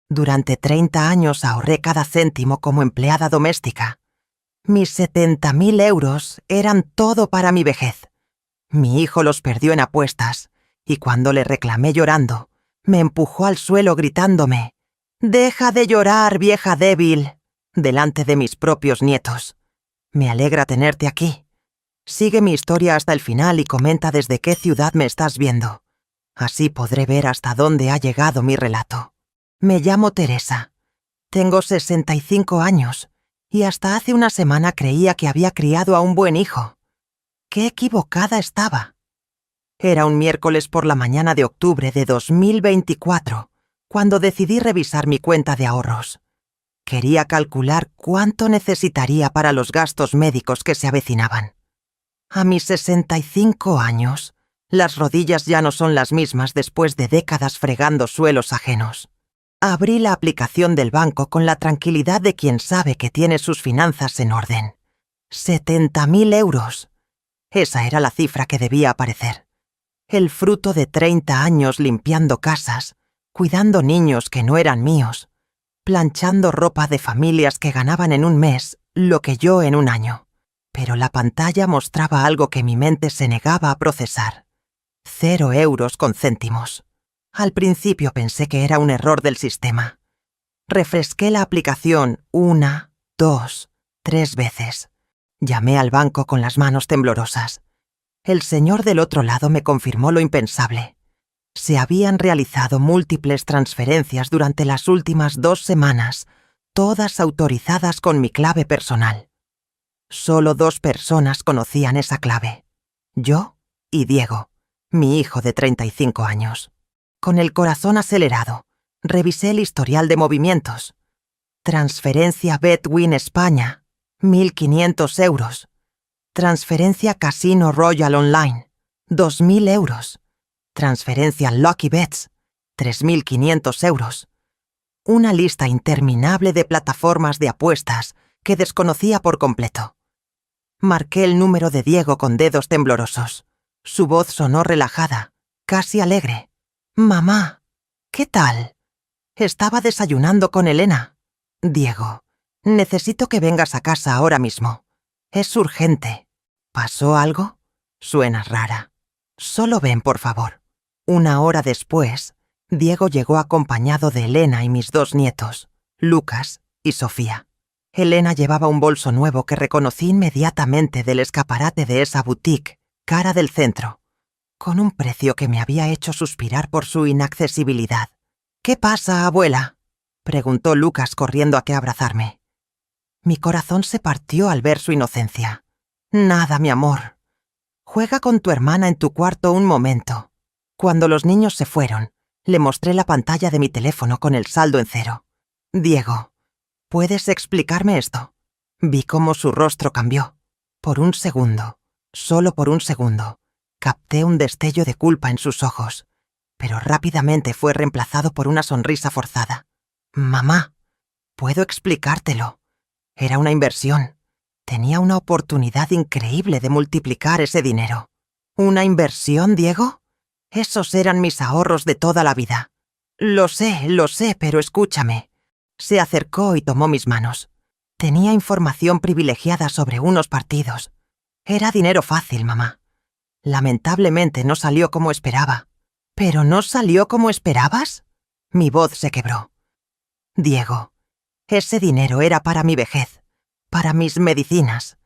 Durante 30 años ahorré cada céntimo como empleada doméstica. Mis 70.000 euros eran todo para mi vejez. Mi hijo los perdió en apuestas, y cuando le reclamé llorando, me empujó al suelo gritándome: «¡Deja de llorar, vieja débil!», delante de mis propios nietos. Me alegra tenerte aquí. Sigue mi historia hasta el final y comenta desde qué ciudad me estás viendo. Así podré ver hasta dónde ha llegado mi relato. Me llamo Teresa. Tengo 65 años y hasta hace una semana creía que había criado a un buen hijo. ¡Qué equivocada estaba! Era un miércoles por la mañana de octubre de 2024 cuando decidí revisar mi cuenta de ahorros. Quería calcular cuánto necesitaría para los gastos médicos que se avecinaban. A mis 65 años, las rodillas ya no son las mismas después de décadas fregando suelos ajenos. Abrí la aplicación del banco con la tranquilidad de quien sabe que tiene sus finanzas en orden. 70.000 euros. Esa era la cifra que debía aparecer. El fruto de 30 años limpiando casas, cuidando niños que no eran míos, planchando ropa de familias que ganaban en un mes lo que yo en un año. Pero la pantalla mostraba algo que mi mente se negaba a procesar. 0 euros con céntimos. Al principio pensé que era un error del sistema. Refresqué la aplicación 1, 2, 3 veces. Llamé al banco con las manos temblorosas. El señor del otro lado me confirmó lo impensable. Se habían realizado múltiples transferencias durante las últimas 2 semanas, todas autorizadas con mi clave personal. Solo 2 personas conocían esa clave: yo y Diego, mi hijo de 35 años. Con el corazón acelerado, revisé el historial de movimientos. Transferencia Betwin España, 1.500 euros. Transferencia Casino Royal Online, 2.000 euros. Transferencia Lucky Bets, 3.500 euros. Una lista interminable de plataformas de apuestas que desconocía por completo. Marqué el número de Diego con dedos temblorosos. Su voz sonó relajada, casi alegre. «Mamá, ¿qué tal?» Estaba desayunando con Elena. «Diego, necesito que vengas a casa ahora mismo. Es urgente». «¿Pasó algo?» «Suenas rara. Solo ven, por favor». 1 hora después, Diego llegó acompañado de Elena y mis 2 nietos, Lucas y Sofía. Elena llevaba un bolso nuevo que reconocí inmediatamente del escaparate de esa boutique, cara del centro, con un precio que me había hecho suspirar por su inaccesibilidad. «¿Qué pasa, abuela?», preguntó Lucas corriendo a abrazarme. Mi corazón se partió al ver su inocencia. «Nada, mi amor. Juega con tu hermana en tu cuarto un momento». Cuando los niños se fueron, le mostré la pantalla de mi teléfono con el saldo en 0. «Diego, ¿puedes explicarme esto?». Vi cómo su rostro cambió. Por un segundo, solo por un segundo, capté un destello de culpa en sus ojos, pero rápidamente fue reemplazado por una sonrisa forzada. «Mamá, puedo explicártelo. Era una inversión. Tenía una oportunidad increíble de multiplicar ese dinero». «¿Una inversión, Diego? Esos eran mis ahorros de toda la vida». Lo sé, pero escúchame». Se acercó y tomó mis manos. Tenía información privilegiada sobre unos partidos. Era dinero fácil, mamá. Lamentablemente no salió como esperaba. ¿Pero no salió como esperabas? Mi voz se quebró. «Diego, ese dinero era para mi vejez, para mis medicinas,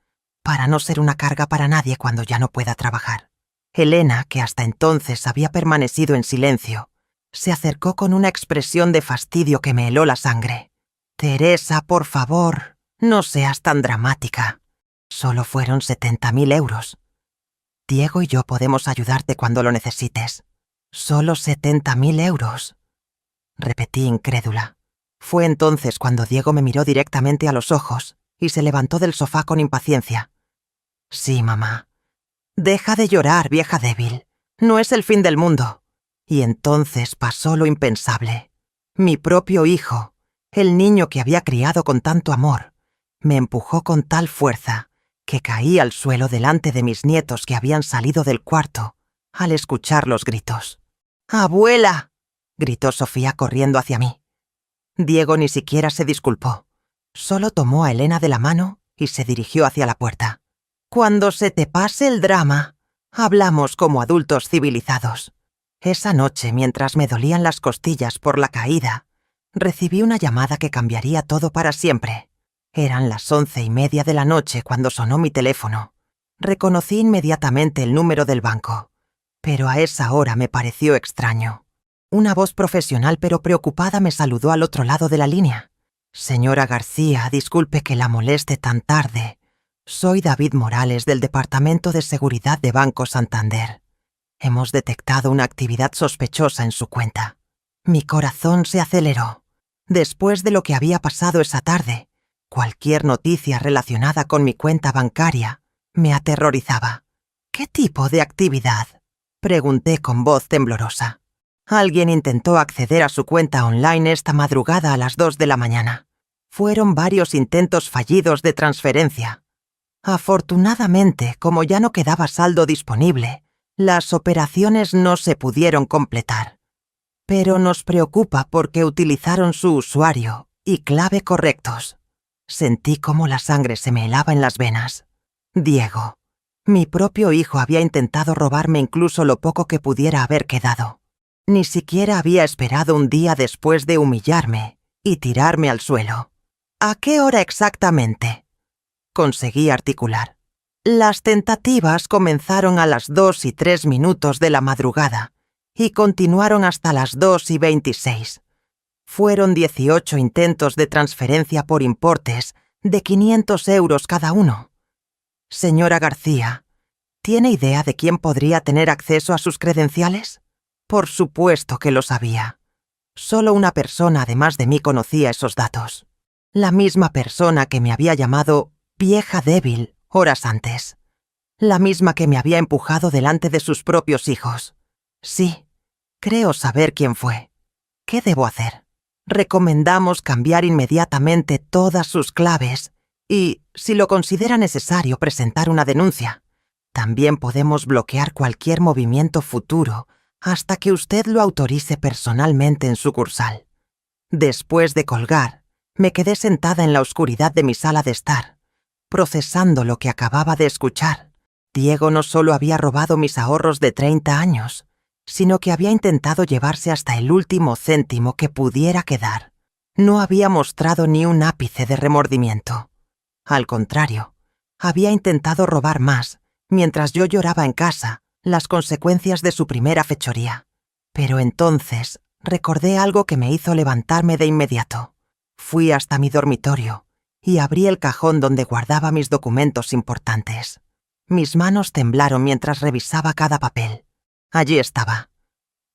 para no ser una carga para nadie cuando ya no pueda trabajar». Elena, que hasta entonces había permanecido en silencio, se acercó con una expresión de fastidio que me heló la sangre. «Teresa, por favor, no seas tan dramática. Solo fueron 70.000 euros. Diego y yo podemos ayudarte cuando lo necesites». «¿Solo 70.000 euros?» repetí incrédula. Fue entonces cuando Diego me miró directamente a los ojos y se levantó del sofá con impaciencia. «Sí, mamá. Deja de llorar, vieja débil. No es el fin del mundo». Y entonces pasó lo impensable. Mi propio hijo, el niño que había criado con tanto amor, me empujó con tal fuerza que caí al suelo delante de mis nietos que habían salido del cuarto al escuchar los gritos. «¡Abuela!», gritó Sofía corriendo hacia mí. Diego ni siquiera se disculpó. Solo tomó a Elena de la mano y se dirigió hacia la puerta. Cuando se te pase el drama, hablamos como adultos civilizados. Esa noche, mientras me dolían las costillas por la caída, recibí una llamada que cambiaría todo para siempre. Eran las 11:30 de la noche cuando sonó mi teléfono. Reconocí inmediatamente el número del banco, pero a esa hora me pareció extraño. Una voz profesional pero preocupada me saludó al otro lado de la línea. Señora García, disculpe que la moleste tan tarde. Soy David Morales del Departamento de Seguridad de Banco Santander. Hemos detectado una actividad sospechosa en su cuenta. Mi corazón se aceleró. Después de lo que había pasado esa tarde, cualquier noticia relacionada con mi cuenta bancaria me aterrorizaba. ¿Qué tipo de actividad?, pregunté con voz temblorosa. Alguien intentó acceder a su cuenta online esta madrugada a las 2 de la mañana. Fueron varios intentos fallidos de transferencia. Afortunadamente, como ya no quedaba saldo disponible, las operaciones no se pudieron completar. Pero nos preocupa porque utilizaron su usuario y clave correctos. Sentí cómo la sangre se me helaba en las venas. Diego. Mi propio hijo había intentado robarme incluso lo poco que pudiera haber quedado. Ni siquiera había esperado un día después de humillarme y tirarme al suelo. ¿A qué hora exactamente?, conseguí articular. Las tentativas comenzaron a las 2:03 de la madrugada y continuaron hasta las 2:26. Fueron 18 intentos de transferencia por importes de 500 euros cada uno. Señora García, ¿tiene idea de quién podría tener acceso a sus credenciales? Por supuesto que lo sabía. Solo una persona además de mí conocía esos datos. La misma persona que me había llamado vieja débil horas antes. La misma que me había empujado delante de sus propios hijos. Sí, creo saber quién fue. ¿Qué debo hacer? Recomendamos cambiar inmediatamente todas sus claves y, si lo considera necesario, presentar una denuncia. También podemos bloquear cualquier movimiento futuro hasta que usted lo autorice personalmente en sucursal. Después de colgar, me quedé sentada en la oscuridad de mi sala de estar, procesando lo que acababa de escuchar. Diego no solo había robado mis ahorros de 30 años, sino que había intentado llevarse hasta el último céntimo que pudiera quedar. No había mostrado ni un ápice de remordimiento. Al contrario, había intentado robar más, mientras yo lloraba en casa las consecuencias de su primera fechoría. Pero entonces recordé algo que me hizo levantarme de inmediato. Fui hasta mi dormitorio y abrí el cajón donde guardaba mis documentos importantes. Mis manos temblaron mientras revisaba cada papel. Allí estaba.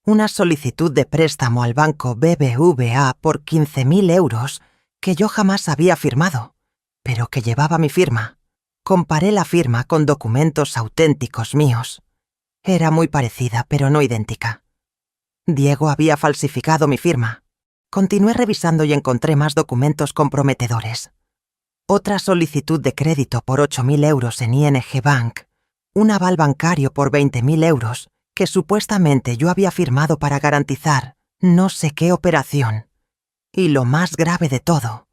Una solicitud de préstamo al banco BBVA por 15.000 euros que yo jamás había firmado, pero que llevaba mi firma. Comparé la firma con documentos auténticos míos. Era muy parecida, pero no idéntica. Diego había falsificado mi firma. Continué revisando y encontré más documentos comprometedores. Otra solicitud de crédito por 8.000 euros en ING Bank, un aval bancario por 20.000 euros que supuestamente yo había firmado para garantizar no sé qué operación. Y lo más grave de todo,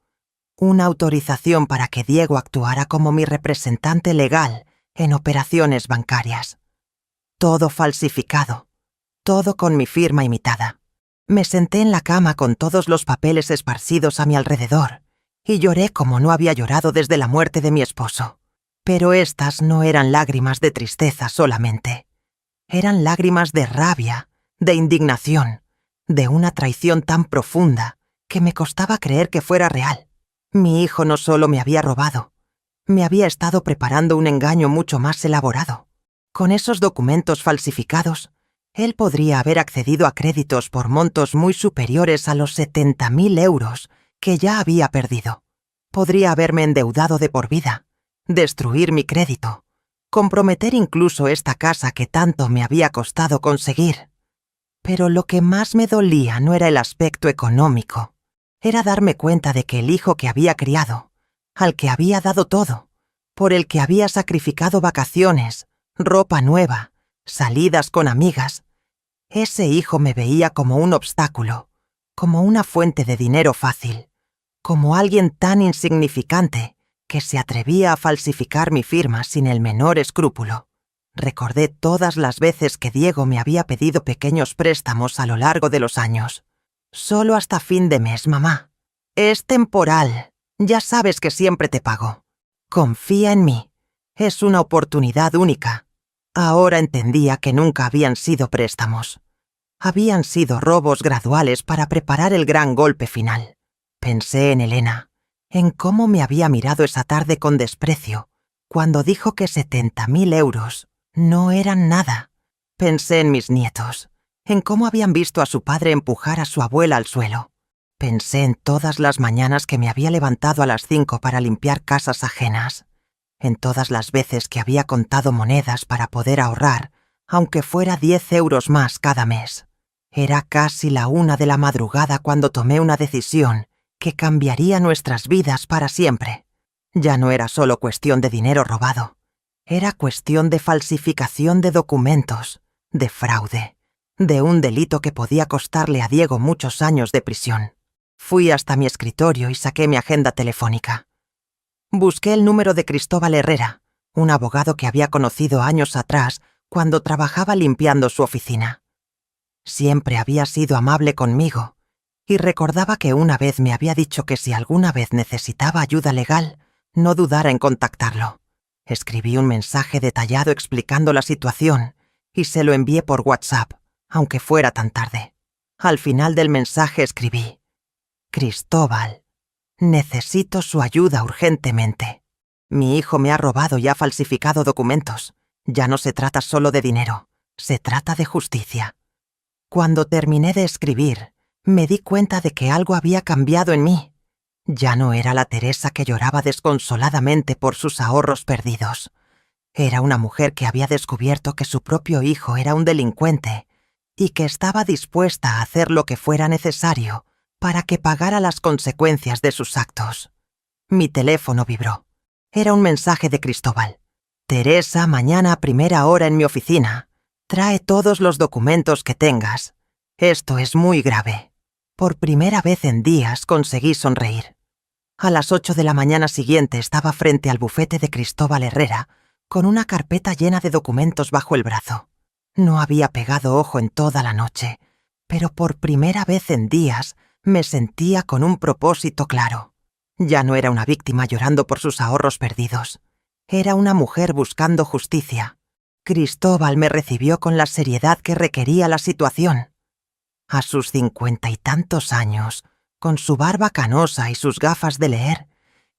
una autorización para que Diego actuara como mi representante legal en operaciones bancarias. Todo falsificado, todo con mi firma imitada. Me senté en la cama con todos los papeles esparcidos a mi alrededor y lloré como no había llorado desde la muerte de mi esposo. Pero estas no eran lágrimas de tristeza solamente. Eran lágrimas de rabia, de indignación, de una traición tan profunda que me costaba creer que fuera real. Mi hijo no solo me había robado, me había estado preparando un engaño mucho más elaborado. Con esos documentos falsificados, él podría haber accedido a créditos por montos muy superiores a los 70.000 euros que ya había perdido. Podría haberme endeudado de por vida, destruir mi crédito, comprometer incluso esta casa que tanto me había costado conseguir. Pero lo que más me dolía no era el aspecto económico, era darme cuenta de que el hijo que había criado, al que había dado todo, por el que había sacrificado vacaciones, ropa nueva, salidas con amigas, ese hijo me veía como un obstáculo, como una fuente de dinero fácil, como alguien tan insignificante que se atrevía a falsificar mi firma sin el menor escrúpulo. Recordé todas las veces que Diego me había pedido pequeños préstamos a lo largo de los años. Solo hasta fin de mes, mamá. Es temporal. Ya sabes que siempre te pago. Confía en mí. Es una oportunidad única. Ahora entendía que nunca habían sido préstamos. Habían sido robos graduales para preparar el gran golpe final. Pensé en Elena, en cómo me había mirado esa tarde con desprecio, cuando dijo que 70.000 euros no eran nada. Pensé en mis nietos, en cómo habían visto a su padre empujar a su abuela al suelo. Pensé en todas las mañanas que me había levantado a las 5 para limpiar casas ajenas, en todas las veces que había contado monedas para poder ahorrar, aunque fuera 10 euros más cada mes. Era casi la 1 de la madrugada cuando tomé una decisión que cambiaría nuestras vidas para siempre. Ya no era solo cuestión de dinero robado. Era cuestión de falsificación de documentos, de fraude, de un delito que podía costarle a Diego muchos años de prisión. Fui hasta mi escritorio y saqué mi agenda telefónica. Busqué el número de Cristóbal Herrera, un abogado que había conocido años atrás cuando trabajaba limpiando su oficina. Siempre había sido amable conmigo, y recordaba que una vez me había dicho que si alguna vez necesitaba ayuda legal, no dudara en contactarlo. Escribí un mensaje detallado explicando la situación y se lo envié por WhatsApp, aunque fuera tan tarde. Al final del mensaje escribí: Cristóbal, necesito su ayuda urgentemente. Mi hijo me ha robado y ha falsificado documentos. Ya no se trata solo de dinero, se trata de justicia. Cuando terminé de escribir, me di cuenta de que algo había cambiado en mí. Ya no era la Teresa que lloraba desconsoladamente por sus ahorros perdidos. Era una mujer que había descubierto que su propio hijo era un delincuente y que estaba dispuesta a hacer lo que fuera necesario para que pagara las consecuencias de sus actos. Mi teléfono vibró. Era un mensaje de Cristóbal. Teresa, mañana a primera hora en mi oficina. Trae todos los documentos que tengas. Esto es muy grave. Por primera vez en días conseguí sonreír. A las 8 de la mañana siguiente estaba frente al bufete de Cristóbal Herrera, con una carpeta llena de documentos bajo el brazo. No había pegado ojo en toda la noche, pero por primera vez en días me sentía con un propósito claro. Ya no era una víctima llorando por sus ahorros perdidos. Era una mujer buscando justicia. Cristóbal me recibió con la seriedad que requería la situación. A sus 50 y tantos años, con su barba canosa y sus gafas de leer,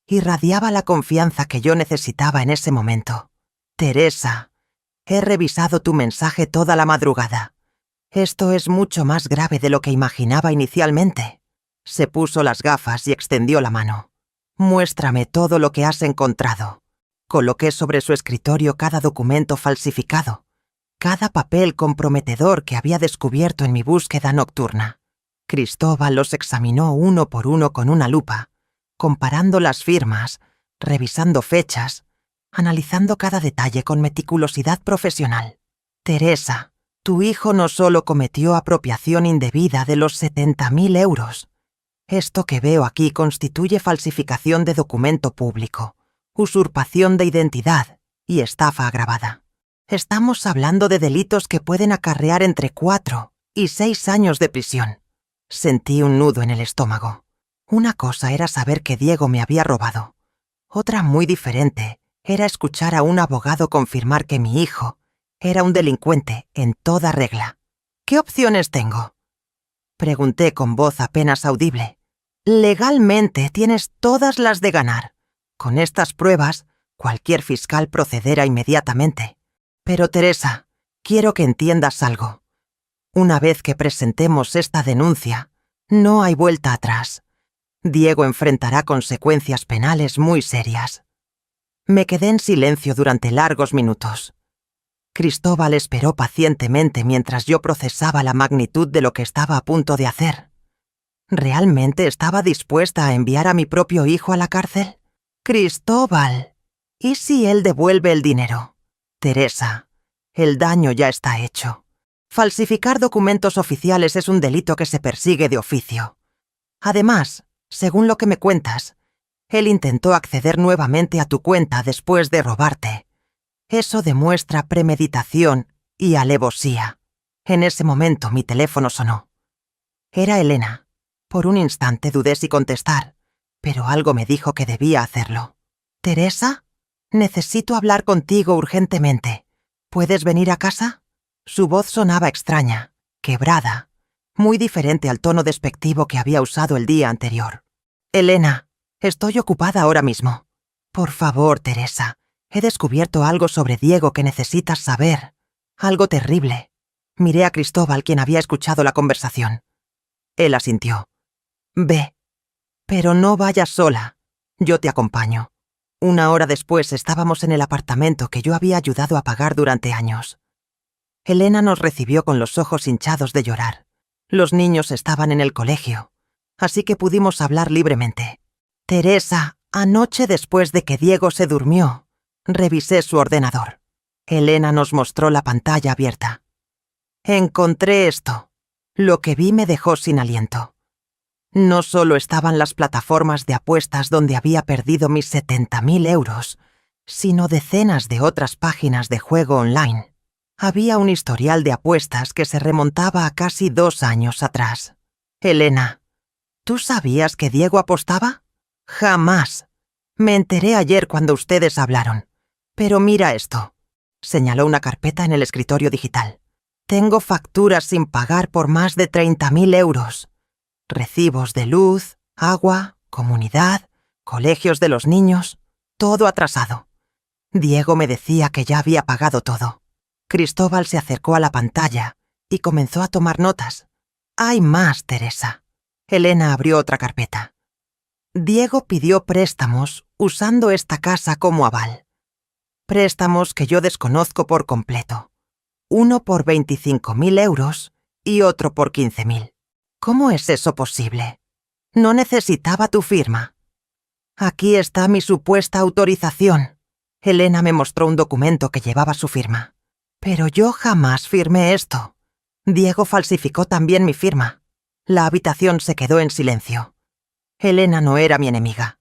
irradiaba la confianza que yo necesitaba en ese momento. Teresa, he revisado tu mensaje toda la madrugada. Esto es mucho más grave de lo que imaginaba inicialmente. Se puso las gafas y extendió la mano. Muéstrame todo lo que has encontrado. Coloqué sobre su escritorio cada documento falsificado, cada papel comprometedor que había descubierto en mi búsqueda nocturna. Cristóbal los examinó uno por uno con una lupa, comparando las firmas, revisando fechas, analizando cada detalle con meticulosidad profesional. Teresa, tu hijo no solo cometió apropiación indebida de los 70.000 euros. Esto que veo aquí constituye falsificación de documento público, usurpación de identidad y estafa agravada. Estamos hablando de delitos que pueden acarrear entre 4 y 6 años de prisión. Sentí un nudo en el estómago. Una cosa era saber que Diego me había robado. Otra muy diferente era escuchar a un abogado confirmar que mi hijo era un delincuente en toda regla. ¿Qué opciones tengo?, pregunté con voz apenas audible. Legalmente tienes todas las de ganar. Con estas pruebas, cualquier fiscal procederá inmediatamente. Pero Teresa, quiero que entiendas algo. Una vez que presentemos esta denuncia, no hay vuelta atrás. Diego enfrentará consecuencias penales muy serias. Me quedé en silencio durante largos minutos. Cristóbal esperó pacientemente mientras yo procesaba la magnitud de lo que estaba a punto de hacer. ¿Realmente estaba dispuesta a enviar a mi propio hijo a la cárcel? Cristóbal, ¿y si él devuelve el dinero? Teresa, el daño ya está hecho. Falsificar documentos oficiales es un delito que se persigue de oficio. Además, según lo que me cuentas, él intentó acceder nuevamente a tu cuenta después de robarte. Eso demuestra premeditación y alevosía. En ese momento mi teléfono sonó. Era Elena. Por un instante dudé si contestar, pero algo me dijo que debía hacerlo. «¿Teresa? Necesito hablar contigo urgentemente. ¿Puedes venir a casa?» Su voz sonaba extraña, quebrada, muy diferente al tono despectivo que había usado el día anterior. «Elena, estoy ocupada ahora mismo. Por favor, Teresa, he descubierto algo sobre Diego que necesitas saber. Algo terrible». Miré a Cristóbal, quien había escuchado la conversación. Él asintió. «Ve. Pero no vayas sola. Yo te acompaño». 1 hora después estábamos en el apartamento que yo había ayudado a pagar durante años. Elena nos recibió con los ojos hinchados de llorar. Los niños estaban en el colegio, así que pudimos hablar libremente. «Teresa, anoche después de que Diego se durmió, revisé su ordenador». Elena nos mostró la pantalla abierta. «Encontré esto. Lo que vi me dejó sin aliento. No solo estaban las plataformas de apuestas donde había perdido mis 70.000 euros, sino decenas de otras páginas de juego online. Había un historial de apuestas que se remontaba a casi 2 años atrás. Elena, ¿tú sabías que Diego apostaba? Jamás. Me enteré ayer cuando ustedes hablaron. Pero mira esto. Señaló una carpeta en el escritorio digital. Tengo facturas sin pagar por más de 30.000 euros. Recibos de luz, agua, comunidad, colegios de los niños, todo atrasado. Diego me decía que ya había pagado todo. Cristóbal se acercó a la pantalla y comenzó a tomar notas. Hay más, Teresa. Elena abrió otra carpeta. Diego pidió préstamos usando esta casa como aval. Préstamos que yo desconozco por completo. Uno por 25.000 euros y otro por 15.000. ¿Cómo es eso posible? No necesitaba tu firma. Aquí está mi supuesta autorización. Elena me mostró un documento que llevaba su firma. Pero yo jamás firmé esto. Diego falsificó también mi firma. La habitación se quedó en silencio. Elena no era mi enemiga.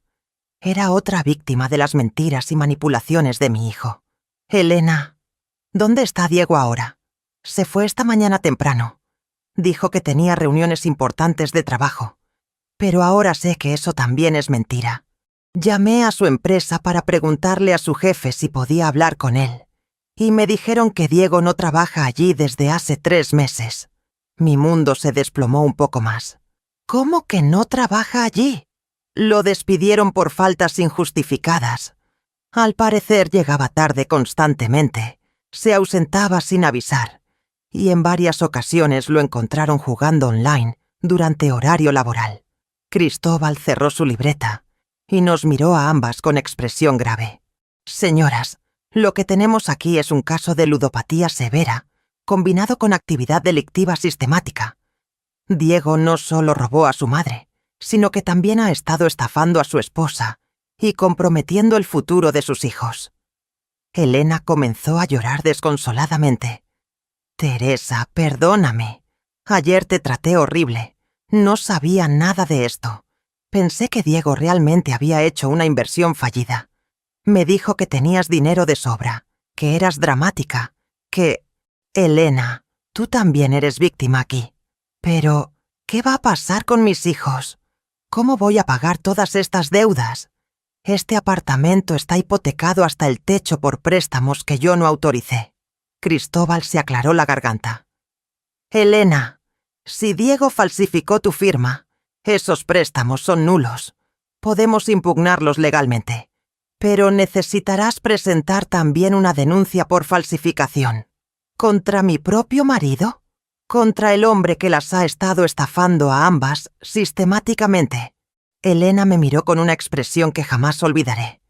Era otra víctima de las mentiras y manipulaciones de mi hijo. Elena, ¿dónde está Diego ahora? Se fue esta mañana temprano. Dijo que tenía reuniones importantes de trabajo. Pero ahora sé que eso también es mentira. Llamé a su empresa para preguntarle a su jefe si podía hablar con él. Y me dijeron que Diego no trabaja allí desde hace 3 meses. Mi mundo se desplomó un poco más. ¿Cómo que no trabaja allí? Lo despidieron por faltas injustificadas. Al parecer llegaba tarde constantemente, se ausentaba sin avisar, y en varias ocasiones lo encontraron jugando online durante horario laboral. Cristóbal cerró su libreta y nos miró a ambas con expresión grave. Señoras, lo que tenemos aquí es un caso de ludopatía severa, combinado con actividad delictiva sistemática. Diego no solo robó a su madre, sino que también ha estado estafando a su esposa y comprometiendo el futuro de sus hijos. Elena comenzó a llorar desconsoladamente. Teresa, perdóname. Ayer te traté horrible. No sabía nada de esto. Pensé que Diego realmente había hecho una inversión fallida. Me dijo que tenías dinero de sobra, que eras dramática, que... Elena, tú también eres víctima aquí. Pero, ¿qué va a pasar con mis hijos? ¿Cómo voy a pagar todas estas deudas? Este apartamento está hipotecado hasta el techo por préstamos que yo no autoricé. Cristóbal se aclaró la garganta. Elena, si Diego falsificó tu firma, esos préstamos son nulos. Podemos impugnarlos legalmente. Pero necesitarás presentar también una denuncia por falsificación. ¿Contra mi propio marido? ¿Contra el hombre que las ha estado estafando a ambas sistemáticamente? Elena me miró con una expresión que jamás olvidaré.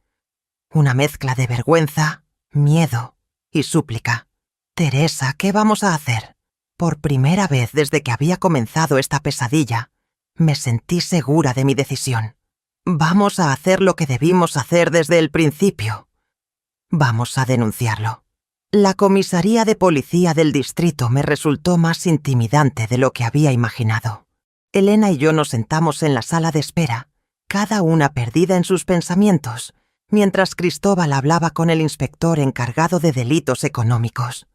Una mezcla de vergüenza, miedo y súplica. Teresa, ¿qué vamos a hacer? Por primera vez desde que había comenzado esta pesadilla, me sentí segura de mi decisión. Vamos a hacer lo que debimos hacer desde el principio. Vamos a denunciarlo. La comisaría de policía del distrito me resultó más intimidante de lo que había imaginado. Elena y yo nos sentamos en la sala de espera, cada una perdida en sus pensamientos, mientras Cristóbal hablaba con el inspector encargado de delitos económicos.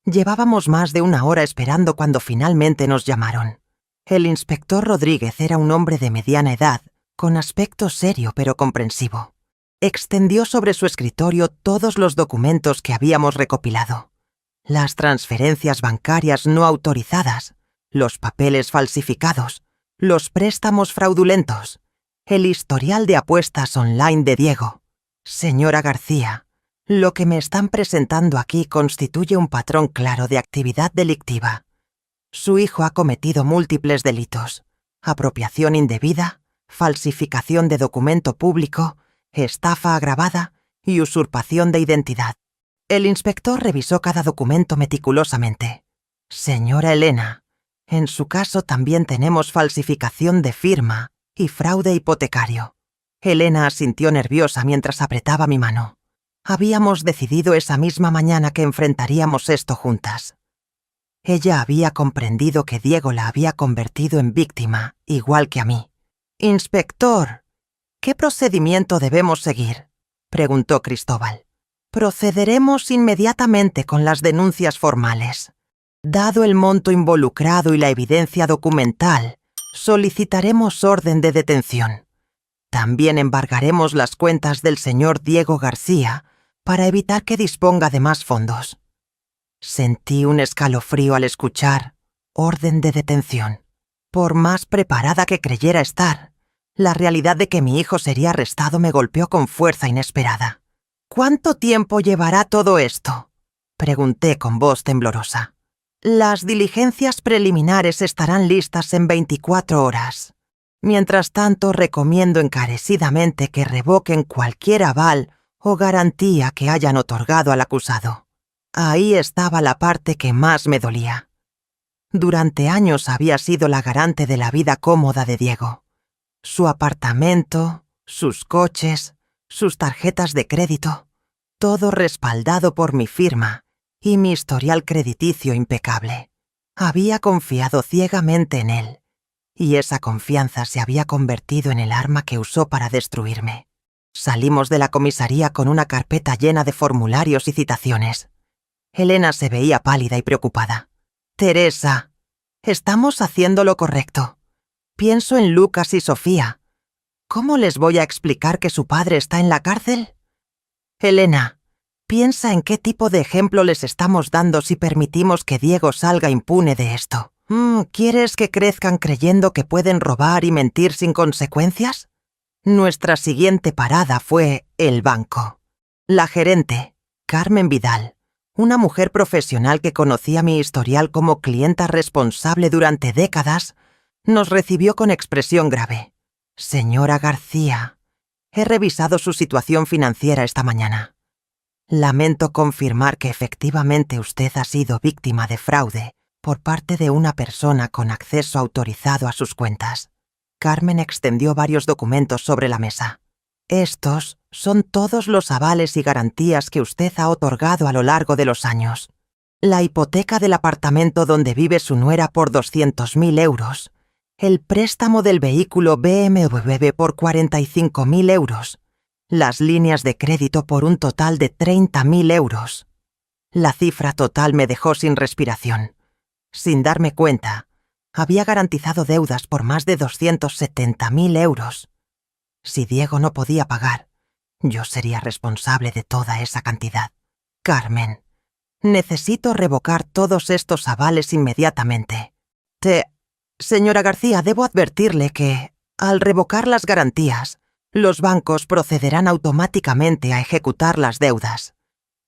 Llevábamos más de una hora esperando cuando finalmente nos llamaron. El inspector Rodríguez era un hombre de mediana edad, con aspecto serio pero comprensivo. Extendió sobre su escritorio todos los documentos que habíamos recopilado. Las transferencias bancarias no autorizadas, los papeles falsificados, los préstamos fraudulentos, el historial de apuestas online de Diego. Señora García, lo que me están presentando aquí constituye un patrón claro de actividad delictiva. Su hijo ha cometido múltiples delitos: apropiación indebida, falsificación de documento público, estafa agravada y usurpación de identidad. El inspector revisó cada documento meticulosamente. Señora Elena, en su caso también tenemos falsificación de firma y fraude hipotecario. Elena asintió nerviosa mientras apretaba mi mano. Habíamos decidido esa misma mañana que enfrentaríamos esto juntas. Ella había comprendido que Diego la había convertido en víctima, igual que a mí. «Inspector, ¿qué procedimiento debemos seguir?», preguntó Cristóbal. «Procederemos inmediatamente con las denuncias formales. Dado el monto involucrado y la evidencia documental, solicitaremos orden de detención. También embargaremos las cuentas del señor Diego García para evitar que disponga de más fondos». Sentí un escalofrío al escuchar orden de detención. Por más preparada que creyera estar, la realidad de que mi hijo sería arrestado me golpeó con fuerza inesperada. «¿Cuánto tiempo llevará todo esto?», pregunté con voz temblorosa. «Las diligencias preliminares estarán listas en 24 horas. Mientras tanto, recomiendo encarecidamente que revoquen cualquier aval o garantía que hayan otorgado al acusado». Ahí estaba la parte que más me dolía. Durante años había sido la garante de la vida cómoda de Diego. Su apartamento, sus coches, sus tarjetas de crédito, todo respaldado por mi firma y mi historial crediticio impecable. Había confiado ciegamente en él, y esa confianza se había convertido en el arma que usó para destruirme. Salimos de la comisaría con una carpeta llena de formularios y citaciones. Elena se veía pálida y preocupada. «Teresa, estamos haciendo lo correcto. Pienso en Lucas y Sofía. ¿Cómo les voy a explicar que su padre está en la cárcel? Elena, piensa en qué tipo de ejemplo les estamos dando si permitimos que Diego salga impune de esto. ¿Quieres que crezcan creyendo que pueden robar y mentir sin consecuencias? Nuestra siguiente parada fue el banco. La gerente, Carmen Vidal, una mujer profesional que conocía mi historial como clienta responsable durante décadas, nos recibió con expresión grave. «Señora García, he revisado su situación financiera esta mañana. Lamento confirmar que efectivamente usted ha sido víctima de fraude por parte de una persona con acceso autorizado a sus cuentas». Carmen extendió varios documentos sobre la mesa. «Estos son todos los avales y garantías que usted ha otorgado a lo largo de los años. La hipoteca del apartamento donde vive su nuera por 200.000 euros, el préstamo del vehículo BMW por 45.000 euros, las líneas de crédito por un total de 30.000 euros. La cifra total me dejó sin respiración. Sin darme cuenta, había garantizado deudas por más de 270.000 euros. Si Diego no podía pagar, yo sería responsable de toda esa cantidad. Carmen, necesito revocar todos estos avales inmediatamente. Señora García, debo advertirle que, al revocar las garantías, los bancos procederán automáticamente a ejecutar las deudas.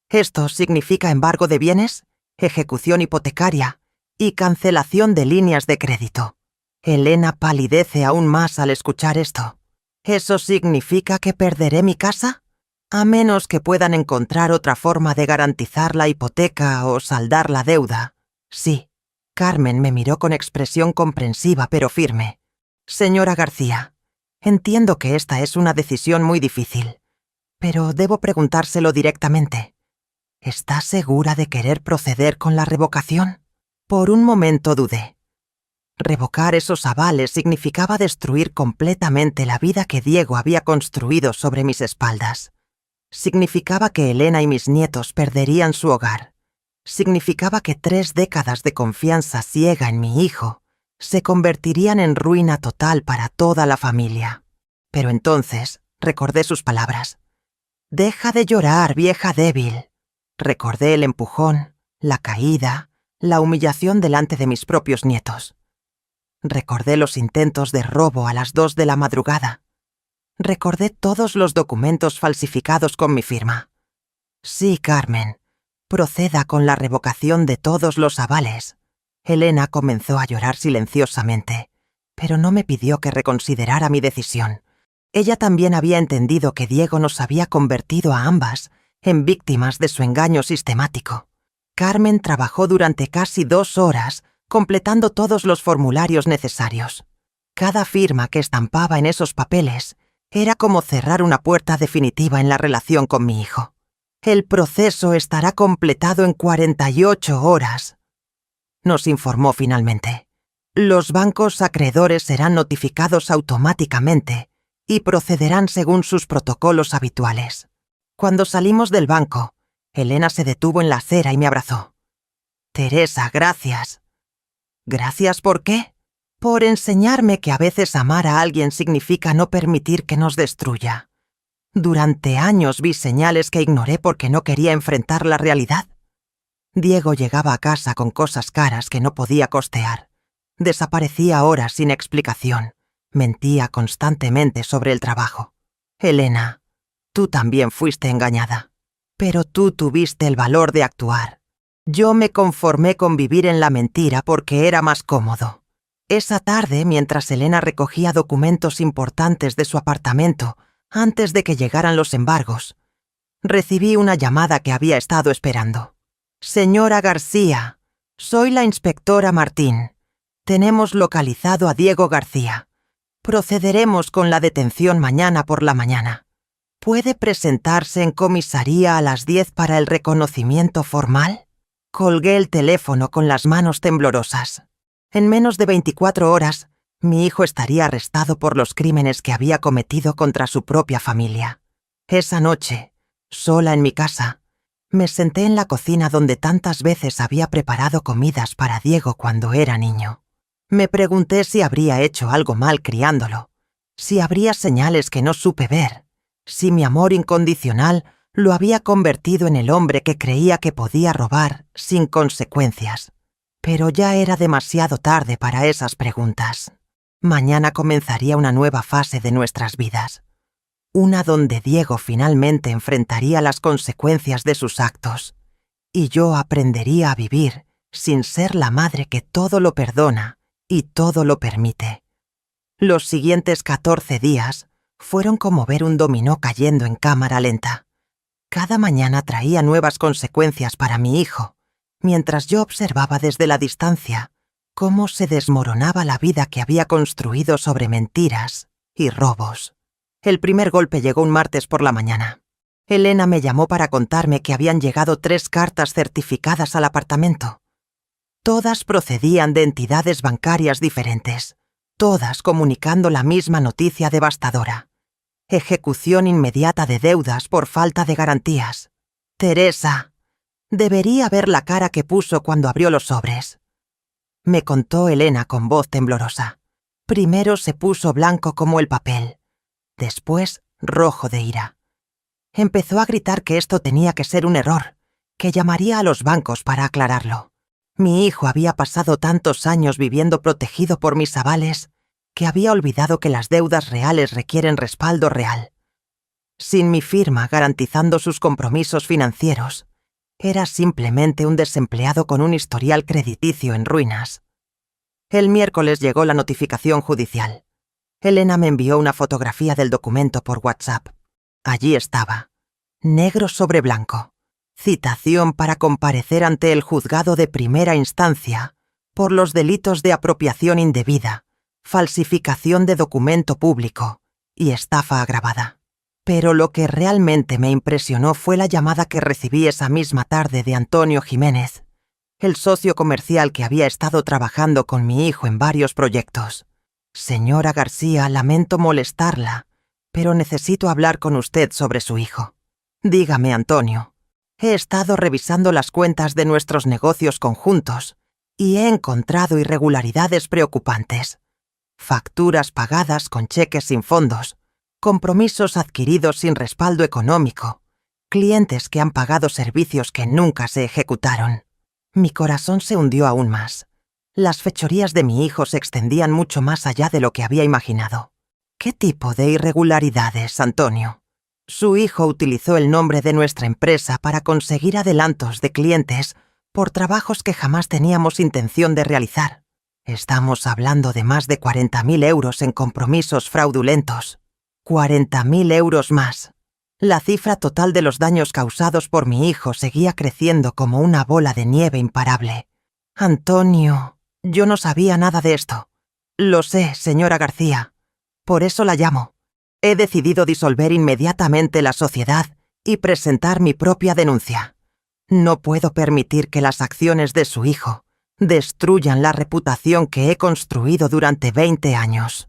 Esto significa embargo de bienes, ejecución hipotecaria y cancelación de líneas de crédito. Elena palidece aún más al escuchar esto. ¿Eso significa que perderé mi casa? A menos que puedan encontrar otra forma de garantizar la hipoteca o saldar la deuda. Sí. Carmen me miró con expresión comprensiva pero firme. Señora García, entiendo que esta es una decisión muy difícil, pero debo preguntárselo directamente. ¿Estás segura de querer proceder con la revocación? Por un momento dudé. Revocar esos avales significaba destruir completamente la vida que Diego había construido sobre mis espaldas. Significaba que Elena y mis nietos perderían su hogar. Significaba que 3 décadas de confianza ciega en mi hijo se convertirían en ruina total para toda la familia. Pero entonces recordé sus palabras. «Deja de llorar, vieja débil». Recordé el empujón, la caída, la humillación delante de mis propios nietos. Recordé los intentos de robo a las 2 de la madrugada. Recordé todos los documentos falsificados con mi firma. Sí, Carmen, proceda con la revocación de todos los avales. Elena comenzó a llorar silenciosamente, pero no me pidió que reconsiderara mi decisión. Ella también había entendido que Diego nos había convertido a ambas en víctimas de su engaño sistemático. Carmen trabajó durante casi 2 horas completando todos los formularios necesarios. Cada firma que estampaba en esos papeles era como cerrar una puerta definitiva en la relación con mi hijo. El proceso estará completado en 48 horas, nos informó finalmente. Los bancos acreedores serán notificados automáticamente y procederán según sus protocolos habituales. Cuando salimos del banco, Elena se detuvo en la acera y me abrazó. «Teresa, gracias». «¿Gracias por qué?» «Por enseñarme que a veces amar a alguien significa no permitir que nos destruya. Durante años vi señales que ignoré porque no quería enfrentar la realidad. Diego llegaba a casa con cosas caras que no podía costear. Desaparecía horas sin explicación. Mentía constantemente sobre el trabajo. Elena, tú también fuiste engañada. Pero tú tuviste el valor de actuar. Yo me conformé con vivir en la mentira porque era más cómodo. Esa tarde, mientras Elena recogía documentos importantes de su apartamento antes de que llegaran los embargos, recibí una llamada que había estado esperando. «Señora García, soy la inspectora Martín. Tenemos localizado a Diego García. Procederemos con la detención mañana por la mañana. ¿Puede presentarse en comisaría a las 10 para el reconocimiento formal?» Colgué el teléfono con las manos temblorosas. En menos de 24 horas, mi hijo estaría arrestado por los crímenes que había cometido contra su propia familia. Esa noche, sola en mi casa, me senté en la cocina donde tantas veces había preparado comidas para Diego cuando era niño. Me pregunté si habría hecho algo mal criándolo, si habría señales que no supe ver, si mi amor incondicional lo había convertido en el hombre que creía que podía robar sin consecuencias. Pero ya era demasiado tarde para esas preguntas. Mañana comenzaría una nueva fase de nuestras vidas. Una donde Diego finalmente enfrentaría las consecuencias de sus actos, y yo aprendería a vivir sin ser la madre que todo lo perdona y todo lo permite. Los siguientes 14 días fueron como ver un dominó cayendo en cámara lenta. Cada mañana traía nuevas consecuencias para mi hijo, mientras yo observaba desde la distancia cómo se desmoronaba la vida que había construido sobre mentiras y robos. El primer golpe llegó un martes por la mañana. Elena me llamó para contarme que habían llegado 3 cartas certificadas al apartamento. Todas procedían de entidades bancarias diferentes, todas comunicando la misma noticia devastadora. Ejecución inmediata de deudas por falta de garantías. Teresa, debería ver la cara que puso cuando abrió los sobres. Me contó Elena con voz temblorosa. Primero se puso blanco como el papel, después rojo de ira. Empezó a gritar que esto tenía que ser un error, que llamaría a los bancos para aclararlo. Mi hijo había pasado tantos años viviendo protegido por mis avales que había olvidado que las deudas reales requieren respaldo real. Sin mi firma garantizando sus compromisos financieros, era simplemente un desempleado con un historial crediticio en ruinas. El miércoles llegó la notificación judicial. Elena me envió una fotografía del documento por WhatsApp. Allí estaba, negro sobre blanco. Citación para comparecer ante el juzgado de primera instancia por los delitos de apropiación indebida, falsificación de documento público y estafa agravada. Pero lo que realmente me impresionó fue la llamada que recibí esa misma tarde de Antonio Jiménez, el socio comercial que había estado trabajando con mi hijo en varios proyectos. Señora García, lamento molestarla, pero necesito hablar con usted sobre su hijo. Dígame, Antonio. He estado revisando las cuentas de nuestros negocios conjuntos y he encontrado irregularidades preocupantes. Facturas pagadas con cheques sin fondos, compromisos adquiridos sin respaldo económico, clientes que han pagado servicios que nunca se ejecutaron. Mi corazón se hundió aún más. Las fechorías de mi hijo se extendían mucho más allá de lo que había imaginado. ¿Qué tipo de irregularidades, Antonio? Su hijo utilizó el nombre de nuestra empresa para conseguir adelantos de clientes por trabajos que jamás teníamos intención de realizar. Estamos hablando de más de 40.000 euros en compromisos fraudulentos. 40.000 euros más. La cifra total de los daños causados por mi hijo seguía creciendo como una bola de nieve imparable. Antonio, yo no sabía nada de esto. Lo sé, señora García. Por eso la llamo. He decidido disolver inmediatamente la sociedad y presentar mi propia denuncia. No puedo permitir que las acciones de su hijo destruyan la reputación que he construido durante 20 años.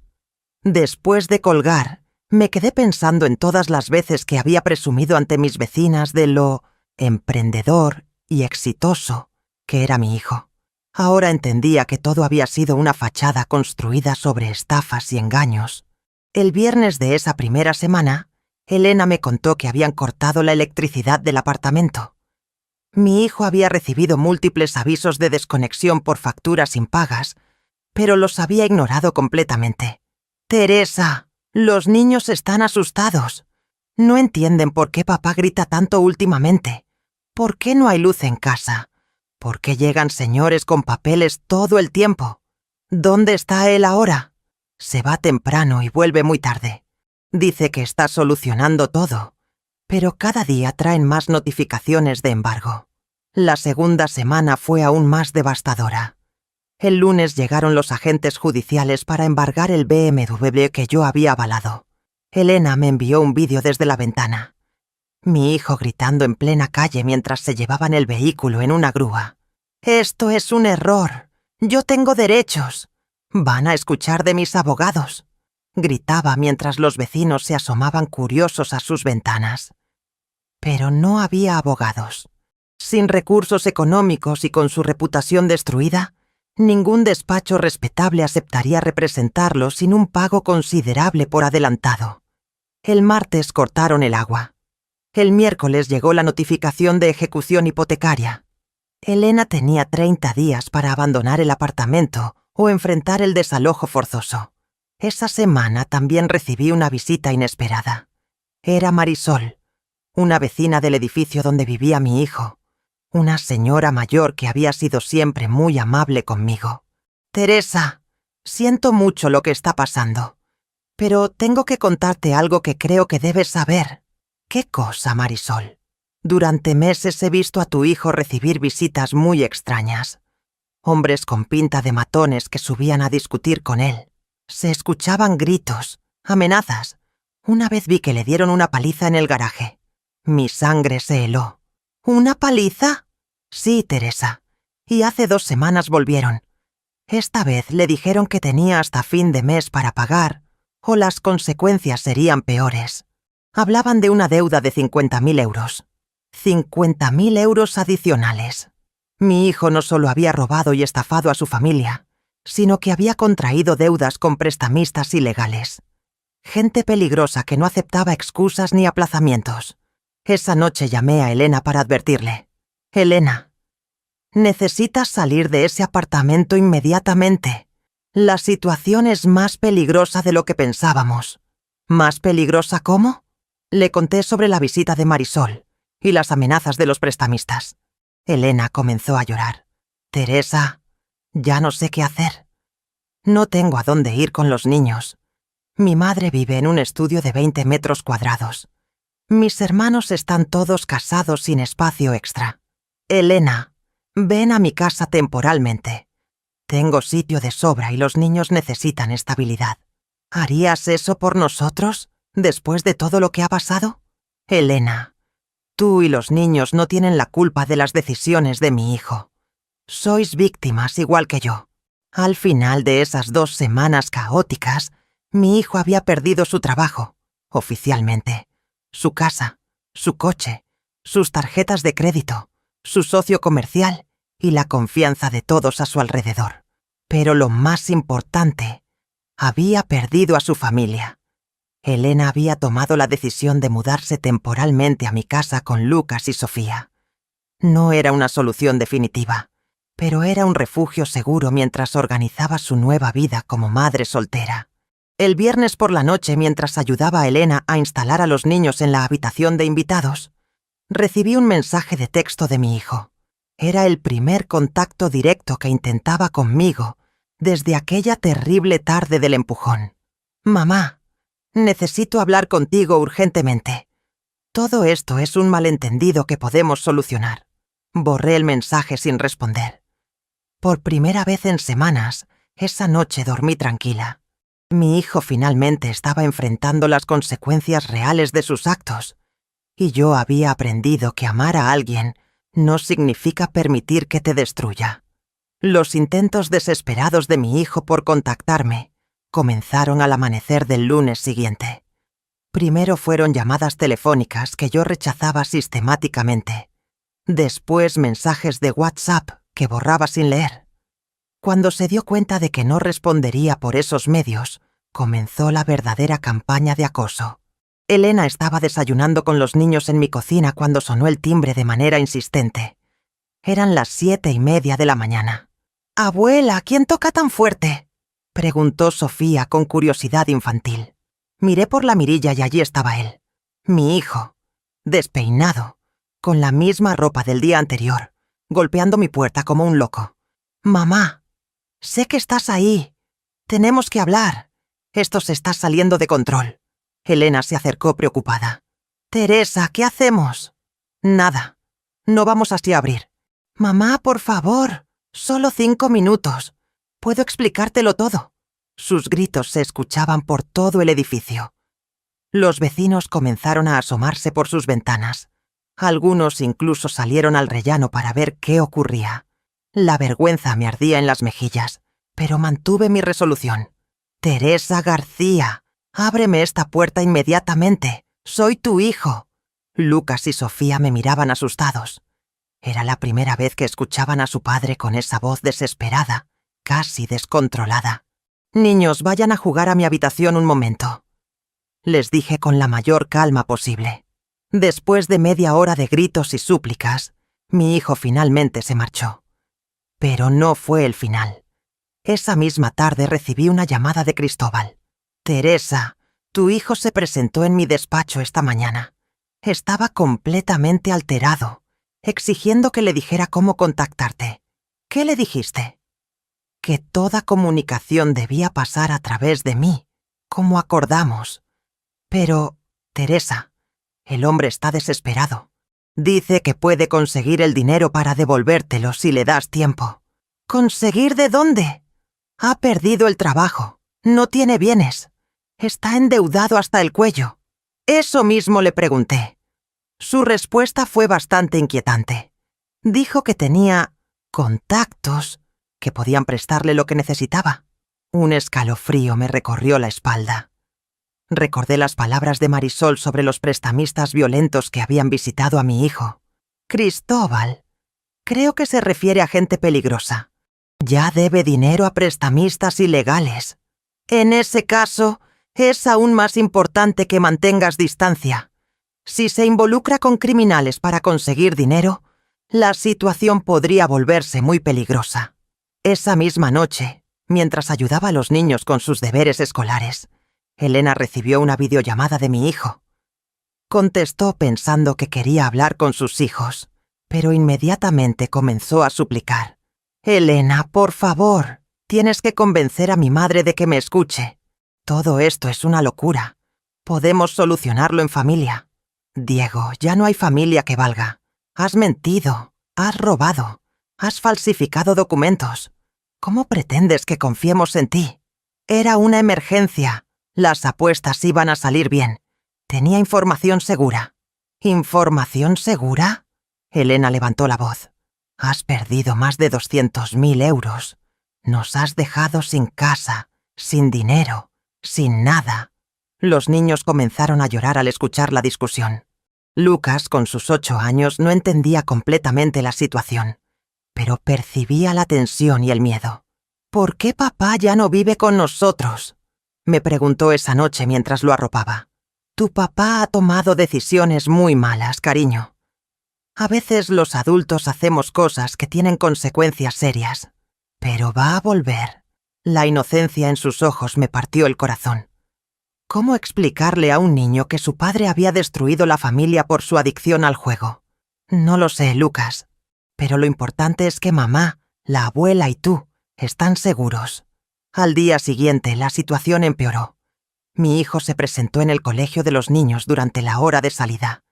Después de colgar, me quedé pensando en todas las veces que había presumido ante mis vecinas de lo emprendedor y exitoso que era mi hijo. Ahora entendía que todo había sido una fachada construida sobre estafas y engaños. El viernes de esa primera semana, Elena me contó que habían cortado la electricidad del apartamento. Mi hijo había recibido múltiples avisos de desconexión por facturas impagas, pero los había ignorado completamente. Teresa, los niños están asustados. No entienden por qué papá grita tanto últimamente. ¿Por qué no hay luz en casa? ¿Por qué llegan señores con papeles todo el tiempo? ¿Dónde está él ahora? Se va temprano y vuelve muy tarde. Dice que está solucionando todo, pero cada día traen más notificaciones de embargo. La segunda semana fue aún más devastadora. El lunes llegaron los agentes judiciales para embargar el BMW que yo había avalado. Elena me envió un vídeo desde la ventana. Mi hijo gritando en plena calle mientras se llevaban el vehículo en una grúa. «Esto es un error. Yo tengo derechos. Van a escuchar de mis abogados», gritaba mientras los vecinos se asomaban curiosos a sus ventanas. Pero no había abogados. Sin recursos económicos y con su reputación destruida, ningún despacho respetable aceptaría representarlo sin un pago considerable por adelantado. El martes cortaron el agua. El miércoles llegó la notificación de ejecución hipotecaria. Elena tenía 30 días para abandonar el apartamento o enfrentar el desalojo forzoso. Esa semana también recibí una visita inesperada. Era Marisol, una vecina del edificio donde vivía mi hijo, una señora mayor que había sido siempre muy amable conmigo. «Teresa, siento mucho lo que está pasando, pero tengo que contarte algo que creo que debes saber». «¿Qué cosa, Marisol?» «Durante meses he visto a tu hijo recibir visitas muy extrañas. Hombres con pinta de matones que subían a discutir con él. Se escuchaban gritos, amenazas. Una vez vi que le dieron una paliza en el garaje. Mi sangre se heló». «¿Una paliza?» «Sí, Teresa. Y hace 2 semanas volvieron. Esta vez le dijeron que tenía hasta fin de mes para pagar, o las consecuencias serían peores. Hablaban de una deuda de 50.000 euros. 50.000 euros adicionales. Mi hijo no solo había robado y estafado a su familia, sino que había contraído deudas con prestamistas ilegales. Gente peligrosa que no aceptaba excusas ni aplazamientos. Esa noche llamé a Elena para advertirle. «Elena, necesitas salir de ese apartamento inmediatamente. La situación es más peligrosa de lo que pensábamos». «¿Más peligrosa cómo?» Le conté sobre la visita de Marisol y las amenazas de los prestamistas. Elena comenzó a llorar. «Teresa, ya no sé qué hacer. No tengo a dónde ir con los niños. Mi madre vive en un estudio de 20 metros cuadrados. Mis hermanos están todos casados sin espacio extra. Elena, ven a mi casa temporalmente. Tengo sitio de sobra y los niños necesitan estabilidad. ¿Harías eso por nosotros? ¿Después de todo lo que ha pasado? Elena, tú y los niños no tienen la culpa de las decisiones de mi hijo. Sois víctimas igual que yo. Al final de esas 2 semanas caóticas, mi hijo había perdido su trabajo, oficialmente, su casa, su coche, sus tarjetas de crédito, su socio comercial y la confianza de todos a su alrededor. Pero lo más importante, había perdido a su familia. Elena había tomado la decisión de mudarse temporalmente a mi casa con Lucas y Sofía. No era una solución definitiva, pero era un refugio seguro mientras organizaba su nueva vida como madre soltera. El viernes por la noche, mientras ayudaba a Elena a instalar a los niños en la habitación de invitados, recibí un mensaje de texto de mi hijo. Era el primer contacto directo que intentaba conmigo desde aquella terrible tarde del empujón. «Mamá, necesito hablar contigo urgentemente. Todo esto es un malentendido que podemos solucionar». Borré el mensaje sin responder. Por primera vez en semanas, esa noche dormí tranquila. Mi hijo finalmente estaba enfrentando las consecuencias reales de sus actos, y yo había aprendido que amar a alguien no significa permitir que te destruya. Los intentos desesperados de mi hijo por contactarme comenzaron al amanecer del lunes siguiente. Primero fueron llamadas telefónicas que yo rechazaba sistemáticamente. Después mensajes de WhatsApp que borraba sin leer. Cuando se dio cuenta de que no respondería por esos medios, comenzó la verdadera campaña de acoso. Elena estaba desayunando con los niños en mi cocina cuando sonó el timbre de manera insistente. Eran las 7:30 de la mañana. «Abuela, ¿quién toca tan fuerte?», preguntó Sofía con curiosidad infantil. Miré por la mirilla y allí estaba él, mi hijo, despeinado, con la misma ropa del día anterior, golpeando mi puerta como un loco. «Mamá, sé que estás ahí. Tenemos que hablar. Esto se está saliendo de control». Elena se acercó preocupada. «Teresa, ¿qué hacemos?» «Nada. No vamos así a abrir». «Mamá, por favor. Solo 5 minutos. Puedo explicártelo todo». Sus gritos se escuchaban por todo el edificio. Los vecinos comenzaron a asomarse por sus ventanas. Algunos incluso salieron al rellano para ver qué ocurría. La vergüenza me ardía en las mejillas, pero mantuve mi resolución. «Teresa García, ábreme esta puerta inmediatamente. Soy tu hijo». Lucas y Sofía me miraban asustados. Era la primera vez que escuchaban a su padre con esa voz desesperada, casi descontrolada. «Niños, vayan a jugar a mi habitación un momento», les dije con la mayor calma posible. Después de media hora de gritos y súplicas, mi hijo finalmente se marchó. Pero no fue el final. Esa misma tarde recibí una llamada de Cristóbal. «Teresa, tu hijo se presentó en mi despacho esta mañana. Estaba completamente alterado, exigiendo que le dijera cómo contactarte. ¿Qué le dijiste?» «Que toda comunicación debía pasar a través de mí, como acordamos. Pero, Teresa, el hombre está desesperado. Dice que puede conseguir el dinero para devolvértelo si le das tiempo». «¿Conseguir de dónde?» «Ha perdido el trabajo. No tiene bienes. Está endeudado hasta el cuello». Eso mismo le pregunté. Su respuesta fue bastante inquietante. Dijo que tenía contactos que podían prestarle lo que necesitaba. Un escalofrío me recorrió la espalda. Recordé las palabras de Marisol sobre los prestamistas violentos que habían visitado a mi hijo. «Cristóbal, creo que se refiere a gente peligrosa. Ya debe dinero a prestamistas ilegales. En ese caso, es aún más importante que mantengas distancia. Si se involucra con criminales para conseguir dinero, la situación podría volverse muy peligrosa». Esa misma noche, mientras ayudaba a los niños con sus deberes escolares, Elena recibió una videollamada de mi hijo. Contestó pensando que quería hablar con sus hijos, pero inmediatamente comenzó a suplicar. «Elena, por favor, tienes que convencer a mi madre de que me escuche. Todo esto es una locura. Podemos solucionarlo en familia. Diego, ya no hay familia que valga. Has mentido, has robado, has falsificado documentos. ¿Cómo pretendes que confiemos en ti? Era una emergencia. Las apuestas iban a salir bien. Tenía información segura. ¿Información segura? Elena levantó la voz. Has perdido más de 200.000 euros. Nos has dejado sin casa, sin dinero, sin nada. Los niños comenzaron a llorar al escuchar la discusión. Lucas, con sus 8 años, no entendía completamente la situación, pero percibía la tensión y el miedo. ¿Por qué papá ya no vive con nosotros?, me preguntó esa noche mientras lo arropaba. Tu papá ha tomado decisiones muy malas, cariño. A veces los adultos hacemos cosas que tienen consecuencias serias, pero va a volver. La inocencia en sus ojos me partió el corazón. ¿Cómo explicarle a un niño que su padre había destruido la familia por su adicción al juego? No lo sé, Lucas, pero lo importante es que mamá, la abuela y tú están seguros. Al día siguiente, la situación empeoró. Mi hijo se presentó en el colegio de los niños durante la hora de salida.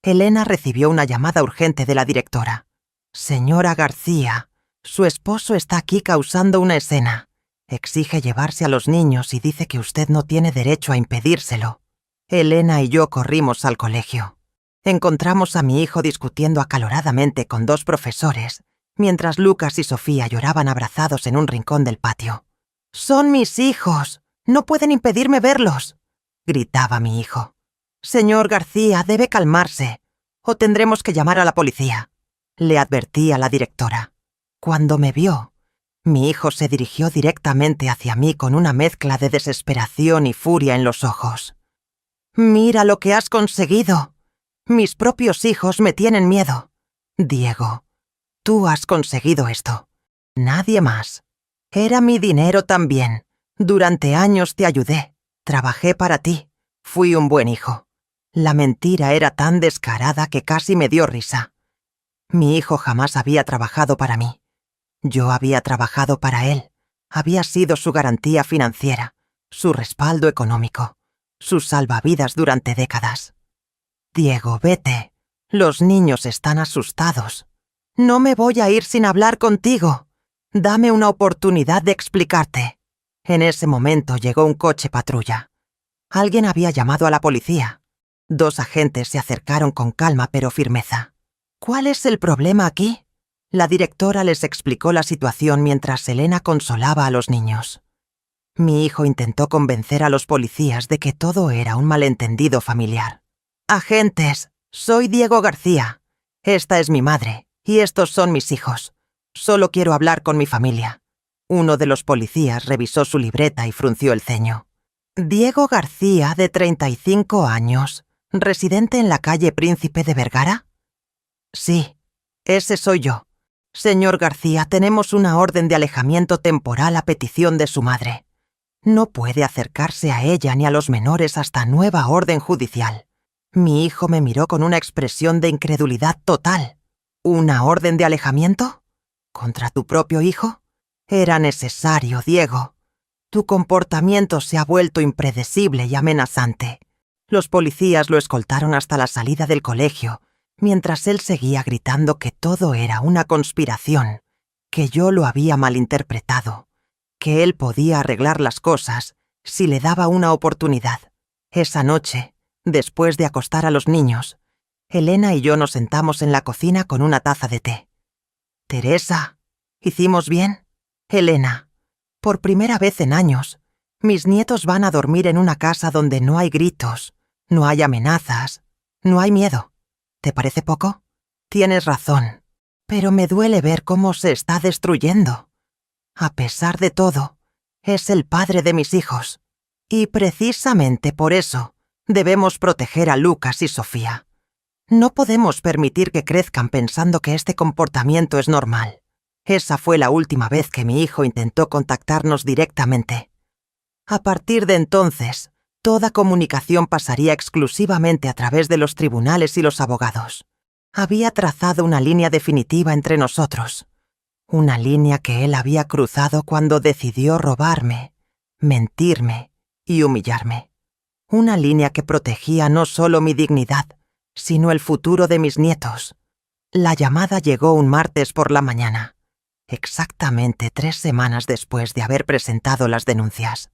Elena recibió una llamada urgente de la directora. Señora García, su esposo está aquí causando una escena. Exige llevarse a los niños y dice que usted no tiene derecho a impedírselo. Elena y yo corrimos al colegio. Encontramos a mi hijo discutiendo acaloradamente con 2 profesores, mientras Lucas y Sofía lloraban abrazados en un rincón del patio. «Son mis hijos. No pueden impedirme verlos», gritaba mi hijo. «Señor García, debe calmarse, o tendremos que llamar a la policía», le advertí a la directora. Cuando me vio, mi hijo se dirigió directamente hacia mí con una mezcla de desesperación y furia en los ojos. «Mira lo que has conseguido. Mis propios hijos me tienen miedo. Diego, tú has conseguido esto. Nadie más. Era mi dinero también. Durante años te ayudé. Trabajé para ti. Fui un buen hijo». La mentira era tan descarada que casi me dio risa. Mi hijo jamás había trabajado para mí. Yo había trabajado para él. Había sido su garantía financiera, su respaldo económico, su salvavidas durante décadas. Diego, vete. Los niños están asustados. No me voy a ir sin hablar contigo. Dame una oportunidad de explicarte. En ese momento llegó un coche patrulla. Alguien había llamado a la policía. 2 agentes se acercaron con calma pero firmeza. ¿Cuál es el problema aquí? La directora les explicó la situación mientras Elena consolaba a los niños. Mi hijo intentó convencer a los policías de que todo era un malentendido familiar. «Agentes, soy Diego García. Esta es mi madre y estos son mis hijos. Solo quiero hablar con mi familia». Uno de los policías revisó su libreta y frunció el ceño. «Diego García, de 35 años, residente en la calle Príncipe de Vergara». «Sí, ese soy yo. Señor García, tenemos una orden de alejamiento temporal a petición de su madre. No puede acercarse a ella ni a los menores hasta nueva orden judicial». Mi hijo me miró con una expresión de incredulidad total. ¿Una orden de alejamiento? ¿Contra tu propio hijo? Era necesario, Diego. Tu comportamiento se ha vuelto impredecible y amenazante. Los policías lo escoltaron hasta la salida del colegio, mientras él seguía gritando que todo era una conspiración, que yo lo había malinterpretado, que él podía arreglar las cosas si le daba una oportunidad. Esa noche, después de acostar a los niños, Elena y yo nos sentamos en la cocina con una taza de té. «Teresa, ¿hicimos bien?» «Elena, por primera vez en años, mis nietos van a dormir en una casa donde no hay gritos, no hay amenazas, no hay miedo. ¿Te parece poco? Tienes razón, pero me duele ver cómo se está destruyendo. A pesar de todo, es el padre de mis hijos, y precisamente por eso debemos proteger a Lucas y Sofía. No podemos permitir que crezcan pensando que este comportamiento es normal. Esa fue la última vez que mi hijo intentó contactarnos directamente. A partir de entonces, toda comunicación pasaría exclusivamente a través de los tribunales y los abogados. Había trazado una línea definitiva entre nosotros. Una línea que él había cruzado cuando decidió robarme, mentirme y humillarme. Una línea que protegía no solo mi dignidad, sino el futuro de mis nietos. La llamada llegó un martes por la mañana, exactamente 3 semanas después de haber presentado las denuncias.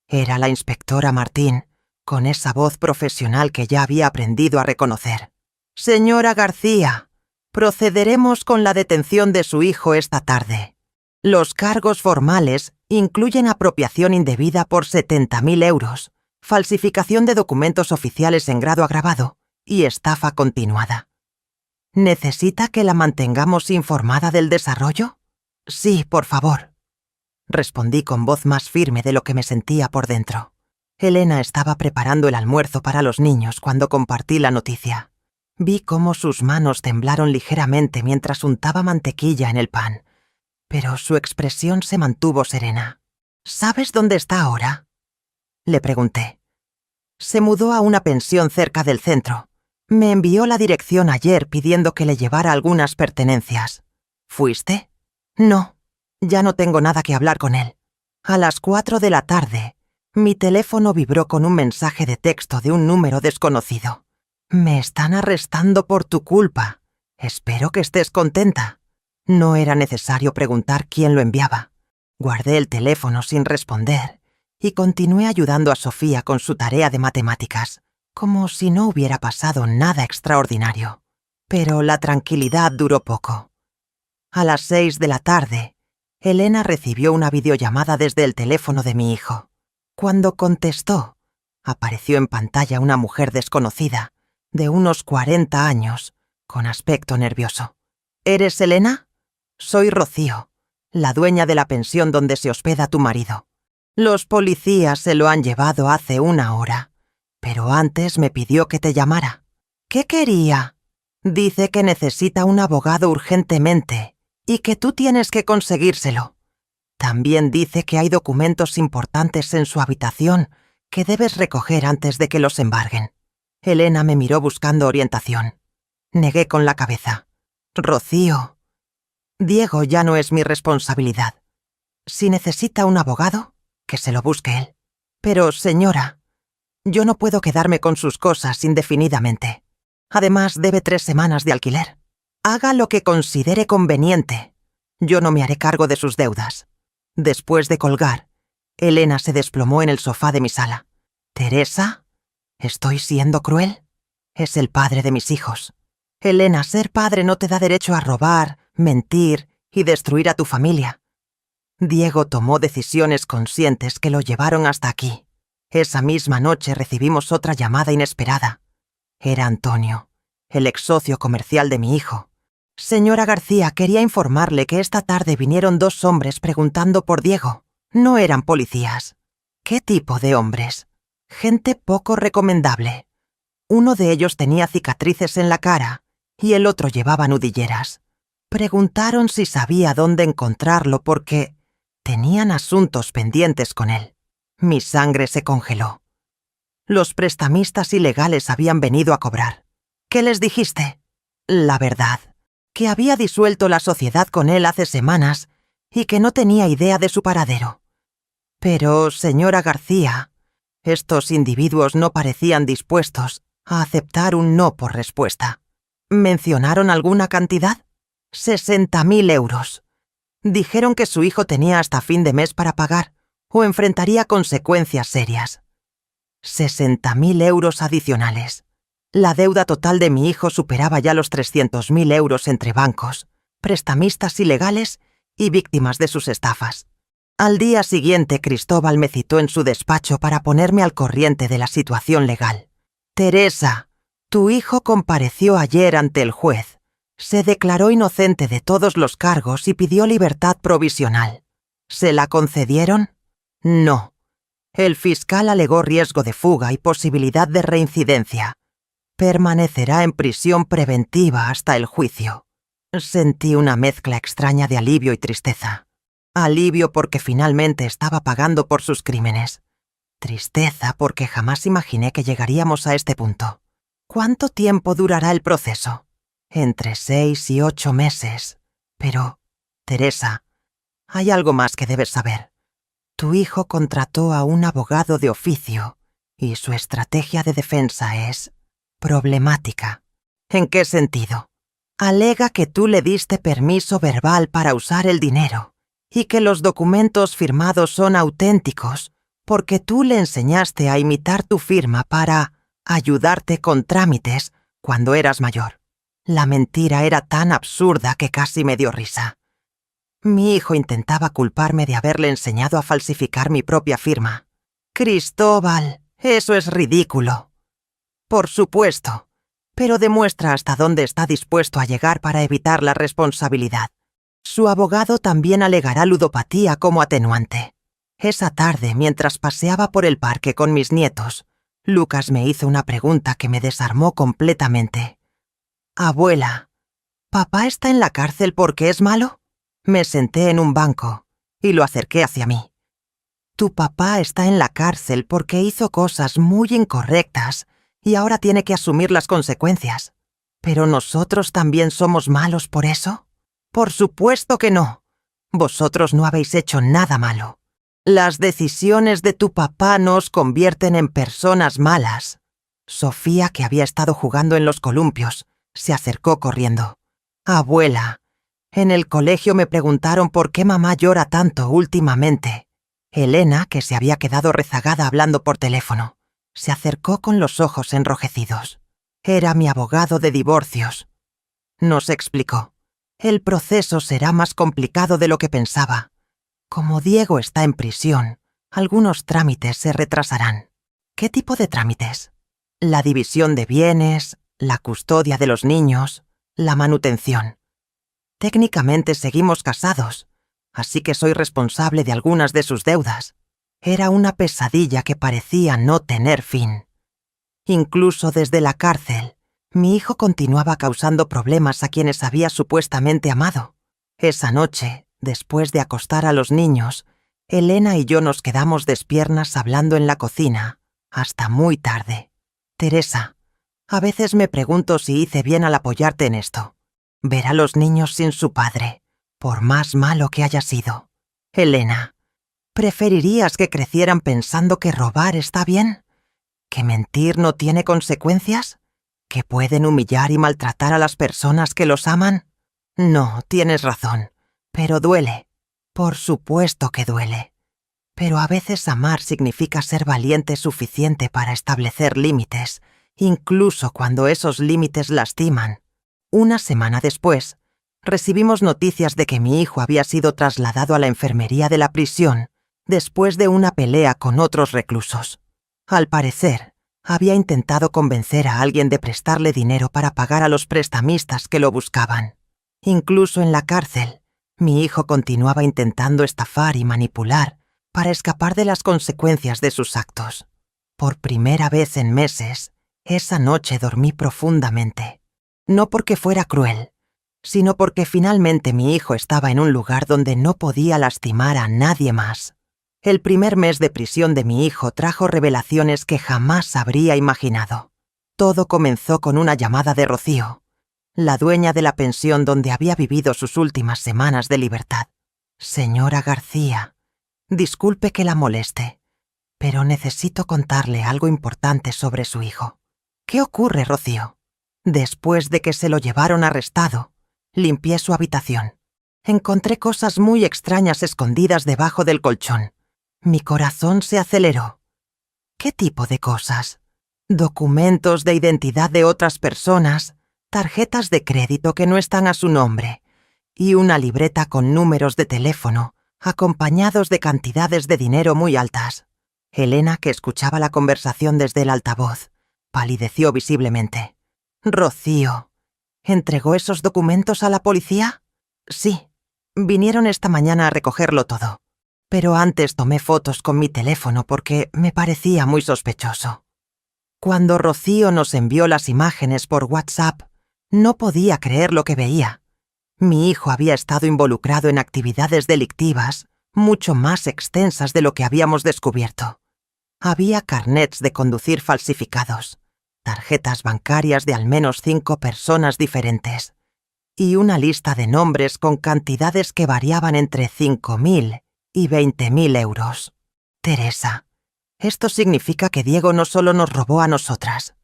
Era la inspectora Martín, con esa voz profesional que ya había aprendido a reconocer. «Señora García, procederemos con la detención de su hijo esta tarde. Los cargos formales incluyen apropiación indebida por 70.000 euros, falsificación de documentos oficiales en grado agravado y estafa continuada. ¿Necesita que la mantengamos informada del desarrollo?» «Sí, por favor», respondí con voz más firme de lo que me sentía por dentro. Elena estaba preparando el almuerzo para los niños cuando compartí la noticia. Vi cómo sus manos temblaron ligeramente mientras untaba mantequilla en el pan, pero su expresión se mantuvo serena. «¿Sabes dónde está ahora?», le pregunté. «Se mudó a una pensión cerca del centro. Me envió la dirección ayer pidiendo que le llevara algunas pertenencias. ¿Fuiste?» «No, ya no tengo nada que hablar con él». A las 4 de la tarde, mi teléfono vibró con un mensaje de texto de un número desconocido. «Me están arrestando por tu culpa. Espero que estés contenta». No era necesario preguntar quién lo enviaba. Guardé el teléfono sin responder y continué ayudando a Sofía con su tarea de matemáticas, como si no hubiera pasado nada extraordinario. Pero la tranquilidad duró poco. A las 6 de la tarde, Elena recibió una videollamada desde el teléfono de mi hijo. Cuando contestó, apareció en pantalla una mujer desconocida, de unos 40 años, con aspecto nervioso. «¿Eres Elena? Soy Rocío, la dueña de la pensión donde se hospeda tu marido. Los policías se lo han llevado hace 1 hora, pero antes me pidió que te llamara». «¿Qué quería?» «Dice que necesita un abogado urgentemente y que tú tienes que conseguírselo. También dice que hay documentos importantes en su habitación que debes recoger antes de que los embarguen». Elena me miró buscando orientación. Negué con la cabeza. «Rocío, Diego ya no es mi responsabilidad. Si necesita un abogado, que se lo busque él. Pero, señora, yo no puedo quedarme con sus cosas indefinidamente. Además, debe 3 semanas de alquiler. Haga lo que considere conveniente. Yo no me haré cargo de sus deudas». Después de colgar, Elena se desplomó en el sofá de mi sala. «Teresa, ¿estoy siendo cruel? Es el padre de mis hijos. Elena, ser padre no te da derecho a robar, mentir y destruir a tu familia. Diego tomó decisiones conscientes que lo llevaron hasta aquí. Esa misma noche recibimos otra llamada inesperada. Era Antonio, el ex socio comercial de mi hijo. «Señora García, quería informarle que esta tarde vinieron 2 hombres preguntando por Diego. No eran policías». «¿Qué tipo de hombres?» «Gente poco recomendable. Uno de ellos tenía cicatrices en la cara y el otro llevaba nudilleras. Preguntaron si sabía dónde encontrarlo porque tenían asuntos pendientes con él». Mi sangre se congeló. Los prestamistas ilegales habían venido a cobrar. «¿Qué les dijiste?» «La verdad, que había disuelto la sociedad con él hace semanas y que no tenía idea de su paradero». «Pero, señora García, estos individuos no parecían dispuestos a aceptar un no por respuesta». «¿Mencionaron alguna cantidad?» 60.000 euros. Dijeron que su hijo tenía hasta fin de mes para pagar o enfrentaría consecuencias serias. 60.000 euros adicionales. La deuda total de mi hijo superaba ya los 300.000 euros entre bancos, prestamistas ilegales y víctimas de sus estafas. Al día siguiente, Cristóbal me citó en su despacho para ponerme al corriente de la situación legal. «Teresa, tu hijo compareció ayer ante el juez. Se declaró inocente de todos los cargos y pidió libertad provisional. ¿Se la concedieron? No. El fiscal alegó riesgo de fuga y posibilidad de reincidencia. Permanecerá en prisión preventiva hasta el juicio». Sentí una mezcla extraña de alivio y tristeza. Alivio porque finalmente estaba pagando por sus crímenes. Tristeza porque jamás imaginé que llegaríamos a este punto. ¿Cuánto tiempo durará el proceso? Entre 6 y 8 meses. Pero, Teresa, hay algo más que debes saber. Tu hijo contrató a un abogado de oficio y su estrategia de defensa es problemática. ¿En qué sentido? Alega que tú le diste permiso verbal para usar el dinero y que los documentos firmados son auténticos porque tú le enseñaste a imitar tu firma para ayudarte con trámites cuando eras mayor. La mentira era tan absurda que casi me dio risa. Mi hijo intentaba culparme de haberle enseñado a falsificar mi propia firma. Cristóbal, eso es ridículo. Por supuesto, pero demuestra hasta dónde está dispuesto a llegar para evitar la responsabilidad. Su abogado también alegará ludopatía como atenuante. Esa tarde, mientras paseaba por el parque con mis nietos, Lucas me hizo una pregunta que me desarmó completamente. Abuela, ¿papá está en la cárcel porque es malo? Me senté en un banco y lo acerqué hacia mí. Tu papá está en la cárcel porque hizo cosas muy incorrectas y ahora tiene que asumir las consecuencias. ¿Pero nosotros también somos malos por eso? Por supuesto que no. Vosotros no habéis hecho nada malo. Las decisiones de tu papá no os convierten en personas malas. Sofía, que había estado jugando en los columpios, se acercó corriendo. Abuela, en el colegio me preguntaron por qué mamá llora tanto últimamente. Elena, que se había quedado rezagada hablando por teléfono, se acercó con los ojos enrojecidos. Era mi abogado de divorcios. Nos explicó. El proceso será más complicado de lo que pensaba. Como Diego está en prisión, algunos trámites se retrasarán. ¿Qué tipo de trámites? La división de bienes, la custodia de los niños, la manutención. Técnicamente seguimos casados, así que soy responsable de algunas de sus deudas. Era una pesadilla que parecía no tener fin. Incluso desde la cárcel, mi hijo continuaba causando problemas a quienes había supuestamente amado. Esa noche, después de acostar a los niños, Elena y yo nos quedamos despiernas hablando en la cocina, hasta muy tarde. Teresa, a veces me pregunto si hice bien al apoyarte en esto. Ver a los niños sin su padre, por más malo que haya sido. Elena, ¿preferirías que crecieran pensando que robar está bien? ¿Que mentir no tiene consecuencias? ¿Que pueden humillar y maltratar a las personas que los aman? No, tienes razón, pero duele. Por supuesto que duele. Pero a veces amar significa ser valiente suficiente para establecer límites, incluso cuando esos límites lastiman. Una semana después, recibimos noticias de que mi hijo había sido trasladado a la enfermería de la prisión después de una pelea con otros reclusos. Al parecer, había intentado convencer a alguien de prestarle dinero para pagar a los prestamistas que lo buscaban. Incluso en la cárcel, mi hijo continuaba intentando estafar y manipular para escapar de las consecuencias de sus actos. Por primera vez en meses, esa noche dormí profundamente. No porque fuera cruel, sino porque finalmente mi hijo estaba en un lugar donde no podía lastimar a nadie más. El primer mes de prisión de mi hijo trajo revelaciones que jamás habría imaginado. Todo comenzó con una llamada de Rocío, la dueña de la pensión donde había vivido sus últimas semanas de libertad. Señora García, disculpe que la moleste, pero necesito contarle algo importante sobre su hijo. ¿Qué ocurre, Rocío? Después de que se lo llevaron arrestado, limpié su habitación. Encontré cosas muy extrañas escondidas debajo del colchón. Mi corazón se aceleró. ¿Qué tipo de cosas? Documentos de identidad de otras personas, tarjetas de crédito que no están a su nombre, y una libreta con números de teléfono, acompañados de cantidades de dinero muy altas. Elena, que escuchaba la conversación desde el altavoz, palideció visiblemente. Rocío, ¿entregó esos documentos a la policía? Sí, vinieron esta mañana a recogerlo todo. Pero antes tomé fotos con mi teléfono porque me parecía muy sospechoso. Cuando Rocío nos envió las imágenes por WhatsApp, no podía creer lo que veía. Mi hijo había estado involucrado en actividades delictivas mucho más extensas de lo que habíamos descubierto. Había carnets de conducir falsificados, tarjetas bancarias de al menos 5 personas diferentes y una lista de nombres con cantidades que variaban entre 5.000 y 20.000 euros. Teresa, esto significa que Diego no solo nos robó a nosotras,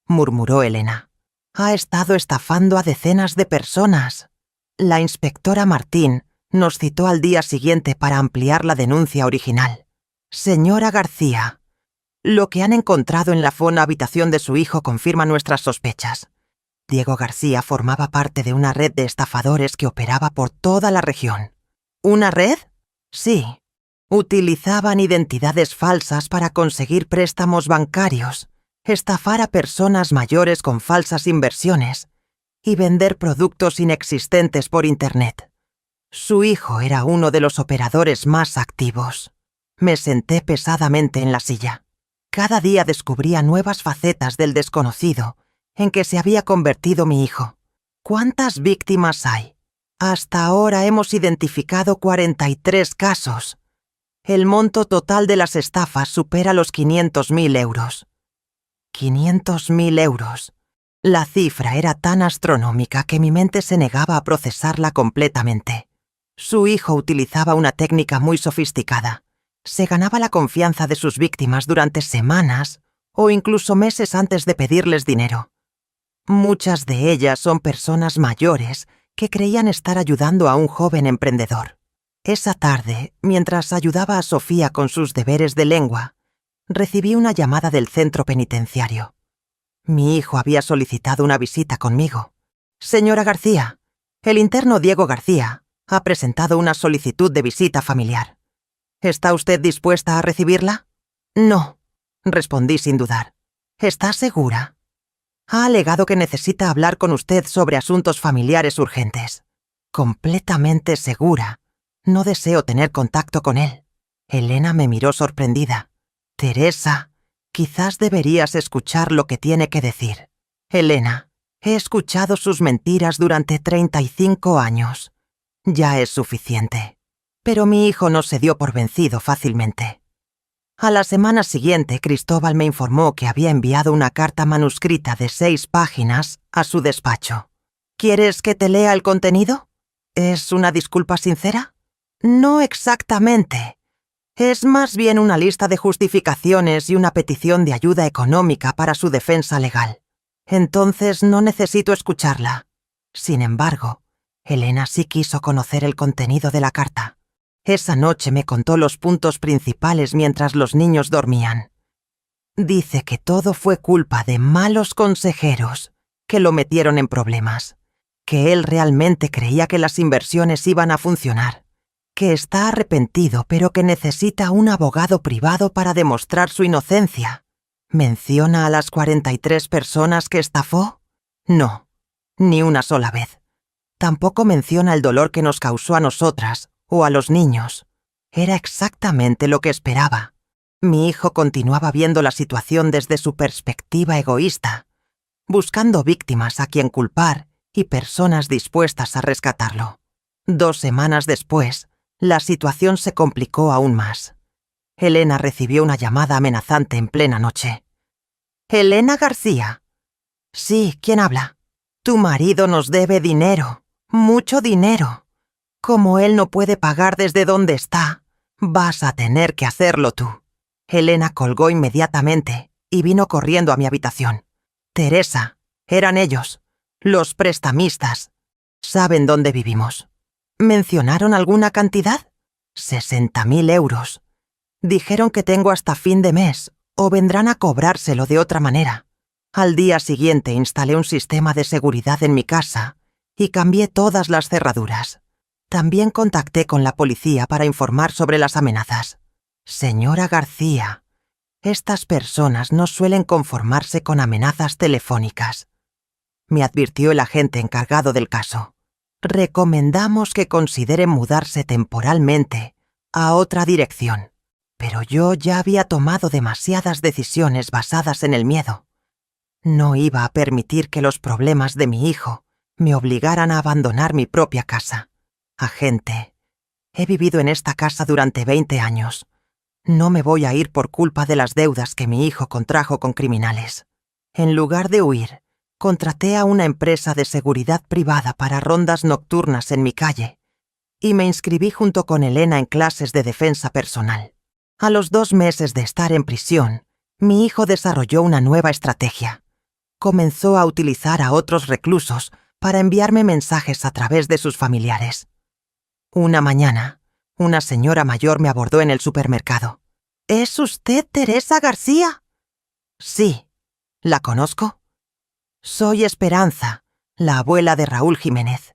murmuró Elena. Ha estado estafando a decenas de personas. La inspectora Martín nos citó al día siguiente para ampliar la denuncia original. Señora García, lo que han encontrado en la habitación de su hijo confirma nuestras sospechas. Diego García formaba parte de una red de estafadores que operaba por toda la región. ¿Una red? Sí. Utilizaban identidades falsas para conseguir préstamos bancarios, estafar a personas mayores con falsas inversiones y vender productos inexistentes por Internet. Su hijo era uno de los operadores más activos. Me senté pesadamente en la silla. Cada día descubría nuevas facetas del desconocido en que se había convertido mi hijo. ¿Cuántas víctimas hay? Hasta ahora hemos identificado 43 casos. El monto total de las estafas supera los 500.000 euros. 500.000 euros. La cifra era tan astronómica que mi mente se negaba a procesarla completamente. Su hijo utilizaba una técnica muy sofisticada. Se ganaba la confianza de sus víctimas durante semanas o incluso meses antes de pedirles dinero. Muchas de ellas son personas mayores que creían estar ayudando a un joven emprendedor. Esa tarde, mientras ayudaba a Sofía con sus deberes de lengua, recibí una llamada del centro penitenciario. Mi hijo había solicitado una visita conmigo. Señora García, el interno Diego García ha presentado una solicitud de visita familiar. ¿Está usted dispuesta a recibirla? No, respondí sin dudar. ¿Está segura? Ha alegado que necesita hablar con usted sobre asuntos familiares urgentes. Completamente segura. No deseo tener contacto con él. Elena me miró sorprendida. Teresa, quizás deberías escuchar lo que tiene que decir. Elena, he escuchado sus mentiras durante 35 años. Ya es suficiente. Pero mi hijo no se dio por vencido fácilmente. A la semana siguiente, Cristóbal me informó que había enviado una carta manuscrita de 6 páginas a su despacho. ¿Quieres que te lea el contenido? ¿Es una disculpa sincera? No exactamente. Es más bien una lista de justificaciones y una petición de ayuda económica para su defensa legal. Entonces no necesito escucharla. Sin embargo, Elena sí quiso conocer el contenido de la carta. Esa noche me contó los puntos principales mientras los niños dormían. Dice que todo fue culpa de malos consejeros que lo metieron en problemas, que él realmente creía que las inversiones iban a funcionar, que está arrepentido pero que necesita un abogado privado para demostrar su inocencia. ¿Menciona a las 43 personas que estafó? No, ni una sola vez. Tampoco menciona el dolor que nos causó a nosotras o a los niños. Era exactamente lo que esperaba. Mi hijo continuaba viendo la situación desde su perspectiva egoísta, buscando víctimas a quien culpar y personas dispuestas a rescatarlo. 2 semanas después, la situación se complicó aún más. Elena recibió una llamada amenazante en plena noche. «Elena García». «Sí, ¿quién habla?» «Tu marido nos debe dinero, mucho dinero. Como él no puede pagar desde donde está, vas a tener que hacerlo tú». Elena colgó inmediatamente y vino corriendo a mi habitación. «Teresa, eran ellos, los prestamistas. Saben dónde vivimos». «¿Mencionaron alguna cantidad?» 60.000 euros. Dijeron que tengo hasta fin de mes o vendrán a cobrárselo de otra manera. Al día siguiente instalé un sistema de seguridad en mi casa y cambié todas las cerraduras. También contacté con la policía para informar sobre las amenazas. Señora García, estas personas no suelen conformarse con amenazas telefónicas. Me advirtió el agente encargado del caso. Recomendamos que considere mudarse temporalmente a otra dirección. Pero yo ya había tomado demasiadas decisiones basadas en el miedo. No iba a permitir que los problemas de mi hijo me obligaran a abandonar mi propia casa. Agente, he vivido en esta casa durante 20 años. No me voy a ir por culpa de las deudas que mi hijo contrajo con criminales. En lugar de huir, contraté a una empresa de seguridad privada para rondas nocturnas en mi calle y me inscribí junto con Elena en clases de defensa personal. A los 2 meses de estar en prisión, mi hijo desarrolló una nueva estrategia. Comenzó a utilizar a otros reclusos para enviarme mensajes a través de sus familiares. Una mañana, una señora mayor me abordó en el supermercado. ¿Es usted Teresa García? Sí. ¿La conozco? Soy Esperanza, la abuela de Raúl Jiménez.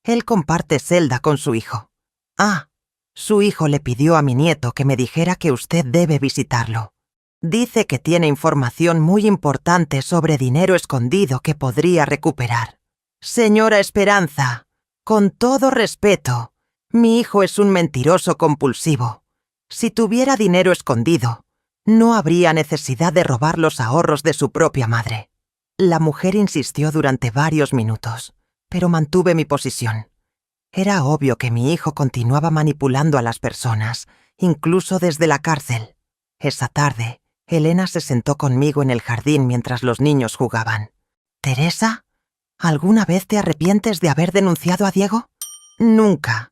Él comparte celda con su hijo. Ah, su hijo le pidió a mi nieto que me dijera que usted debe visitarlo. Dice que tiene información muy importante sobre dinero escondido que podría recuperar. Señora Esperanza, con todo respeto, mi hijo es un mentiroso compulsivo. Si tuviera dinero escondido, no habría necesidad de robar los ahorros de su propia madre. La mujer insistió durante varios minutos, pero mantuve mi posición. Era obvio que mi hijo continuaba manipulando a las personas, incluso desde la cárcel. Esa tarde, Elena se sentó conmigo en el jardín mientras los niños jugaban. «Teresa, ¿alguna vez te arrepientes de haber denunciado a Diego?» «Nunca.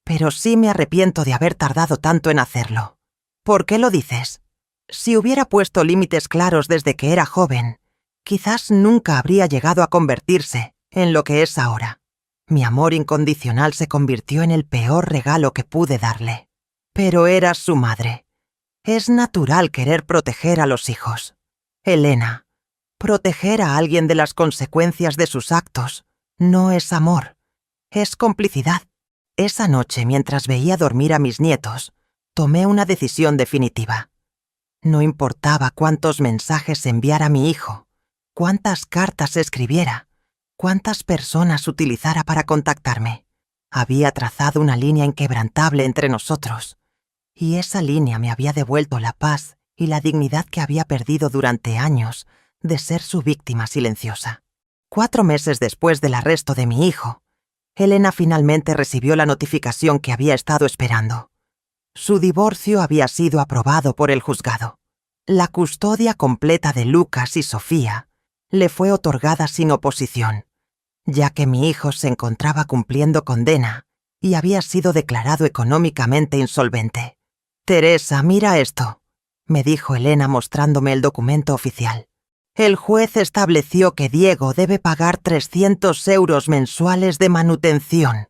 Pero sí me arrepiento de haber tardado tanto en hacerlo». «¿Por qué lo dices?» «Si hubiera puesto límites claros desde que era joven, quizás nunca habría llegado a convertirse en lo que es ahora. Mi amor incondicional se convirtió en el peor regalo que pude darle. Pero era su madre. Es natural querer proteger a los hijos. Elena, proteger a alguien de las consecuencias de sus actos no es amor, es complicidad». Esa noche, mientras veía dormir a mis nietos, tomé una decisión definitiva. No importaba cuántos mensajes enviara mi hijo, cuántas cartas escribiera, cuántas personas utilizara para contactarme. Había trazado una línea inquebrantable entre nosotros, y esa línea me había devuelto la paz y la dignidad que había perdido durante años de ser su víctima silenciosa. 4 meses después del arresto de mi hijo, Elena finalmente recibió la notificación que había estado esperando. Su divorcio había sido aprobado por el juzgado. La custodia completa de Lucas y Sofía le fue otorgada sin oposición, ya que mi hijo se encontraba cumpliendo condena y había sido declarado económicamente insolvente. «Teresa, mira esto», me dijo Elena mostrándome el documento oficial. «El juez estableció que Diego debe pagar 300 euros mensuales de manutención,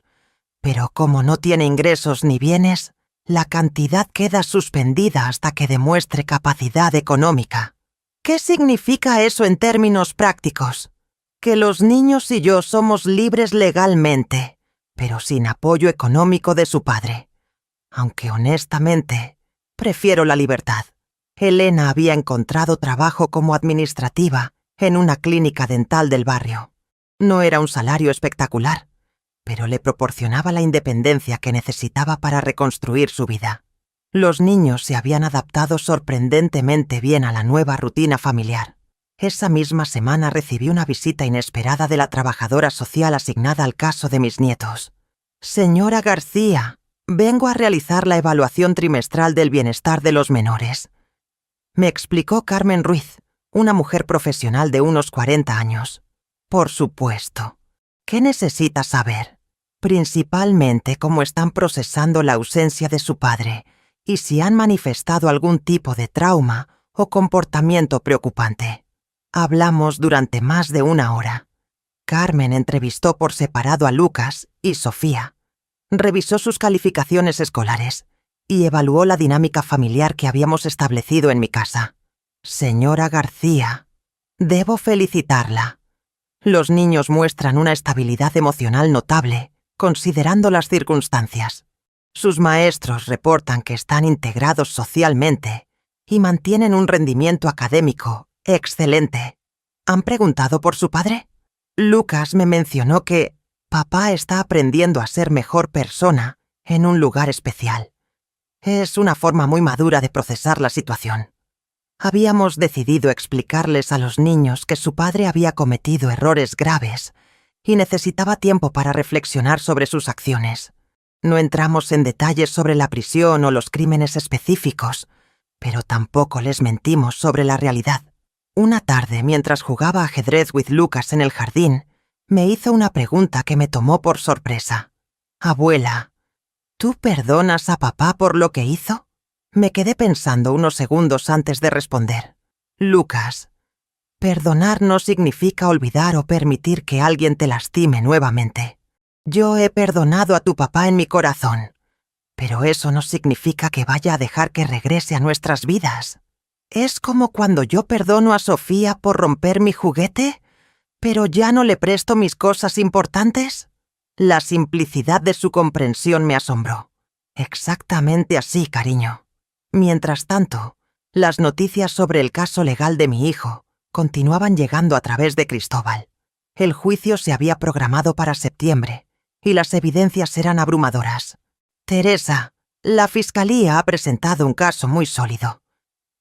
pero como no tiene ingresos ni bienes, la cantidad queda suspendida hasta que demuestre capacidad económica». ¿Qué significa eso en términos prácticos? Que los niños y yo somos libres legalmente, pero sin apoyo económico de su padre. Aunque honestamente, prefiero la libertad. Elena había encontrado trabajo como administrativa en una clínica dental del barrio. No era un salario espectacular, pero le proporcionaba la independencia que necesitaba para reconstruir su vida. Los niños se habían adaptado sorprendentemente bien a la nueva rutina familiar. Esa misma semana recibí una visita inesperada de la trabajadora social asignada al caso de mis nietos. «Señora García, vengo a realizar la evaluación trimestral del bienestar de los menores», me explicó Carmen Ruiz, una mujer profesional de unos 40 años. «Por supuesto. ¿Qué necesita saber? Principalmente cómo están procesando la ausencia de su padre y si han manifestado algún tipo de trauma o comportamiento preocupante». Hablamos durante más de 1 hora. Carmen entrevistó por separado a Lucas y Sofía, revisó sus calificaciones escolares y evaluó la dinámica familiar que habíamos establecido en mi casa. «Señora García, debo felicitarla. Los niños muestran una estabilidad emocional notable, considerando las circunstancias. Sus maestros reportan que están integrados socialmente y mantienen un rendimiento académico excelente». ¿Han preguntado por su padre? Lucas me mencionó que papá está aprendiendo a ser mejor persona en un lugar especial. Es una forma muy madura de procesar la situación. Habíamos decidido explicarles a los niños que su padre había cometido errores graves y necesitaba tiempo para reflexionar sobre sus acciones. No entramos en detalles sobre la prisión o los crímenes específicos, pero tampoco les mentimos sobre la realidad. Una tarde, mientras jugaba ajedrez with Lucas en el jardín, me hizo una pregunta que me tomó por sorpresa. «Abuela, ¿tú perdonas a papá por lo que hizo?» Me quedé pensando unos segundos antes de responder. «Lucas, perdonar no significa olvidar o permitir que alguien te lastime nuevamente. Yo he perdonado a tu papá en mi corazón, Pero eso no significa que vaya a dejar que regrese a nuestras vidas. Es como cuando yo perdono a Sofía por romper mi juguete, pero ya no le presto mis cosas importantes. La simplicidad de su comprensión me asombró. Exactamente así, cariño. Mientras tanto, las noticias sobre el caso legal de mi hijo continuaban llegando a través de Cristóbal. El juicio se había programado para septiembre y las evidencias eran abrumadoras. Teresa, la Fiscalía ha presentado un caso muy sólido.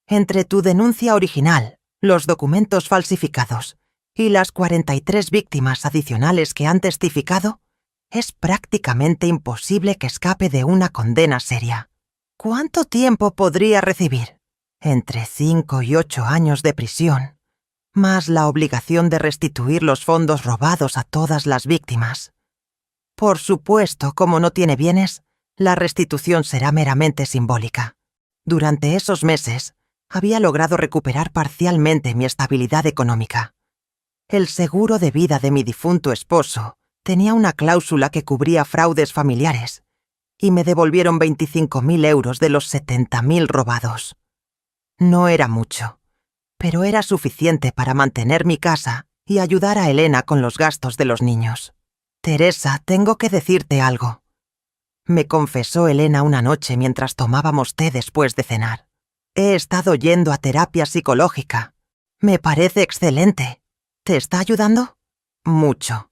Entre tu denuncia original, los documentos falsificados y las 43 víctimas adicionales que han testificado, es prácticamente imposible que escape de una condena seria. ¿Cuánto tiempo podría recibir? Entre 5 y 8 años de prisión, más la obligación de restituir los fondos robados a todas las víctimas. Por supuesto, como no tiene bienes, la restitución será meramente simbólica. Durante esos meses, había logrado recuperar parcialmente mi estabilidad económica. El seguro de vida de mi difunto esposo tenía una cláusula que cubría fraudes familiares, y me devolvieron 25.000 euros de los 70.000 robados. No era mucho, pero era suficiente para mantener mi casa y ayudar a Elena con los gastos de los niños. Teresa, tengo que decirte algo. Me confesó Elena una noche mientras tomábamos té después de cenar. He estado yendo a terapia psicológica. Me parece excelente. ¿Te está ayudando? Mucho.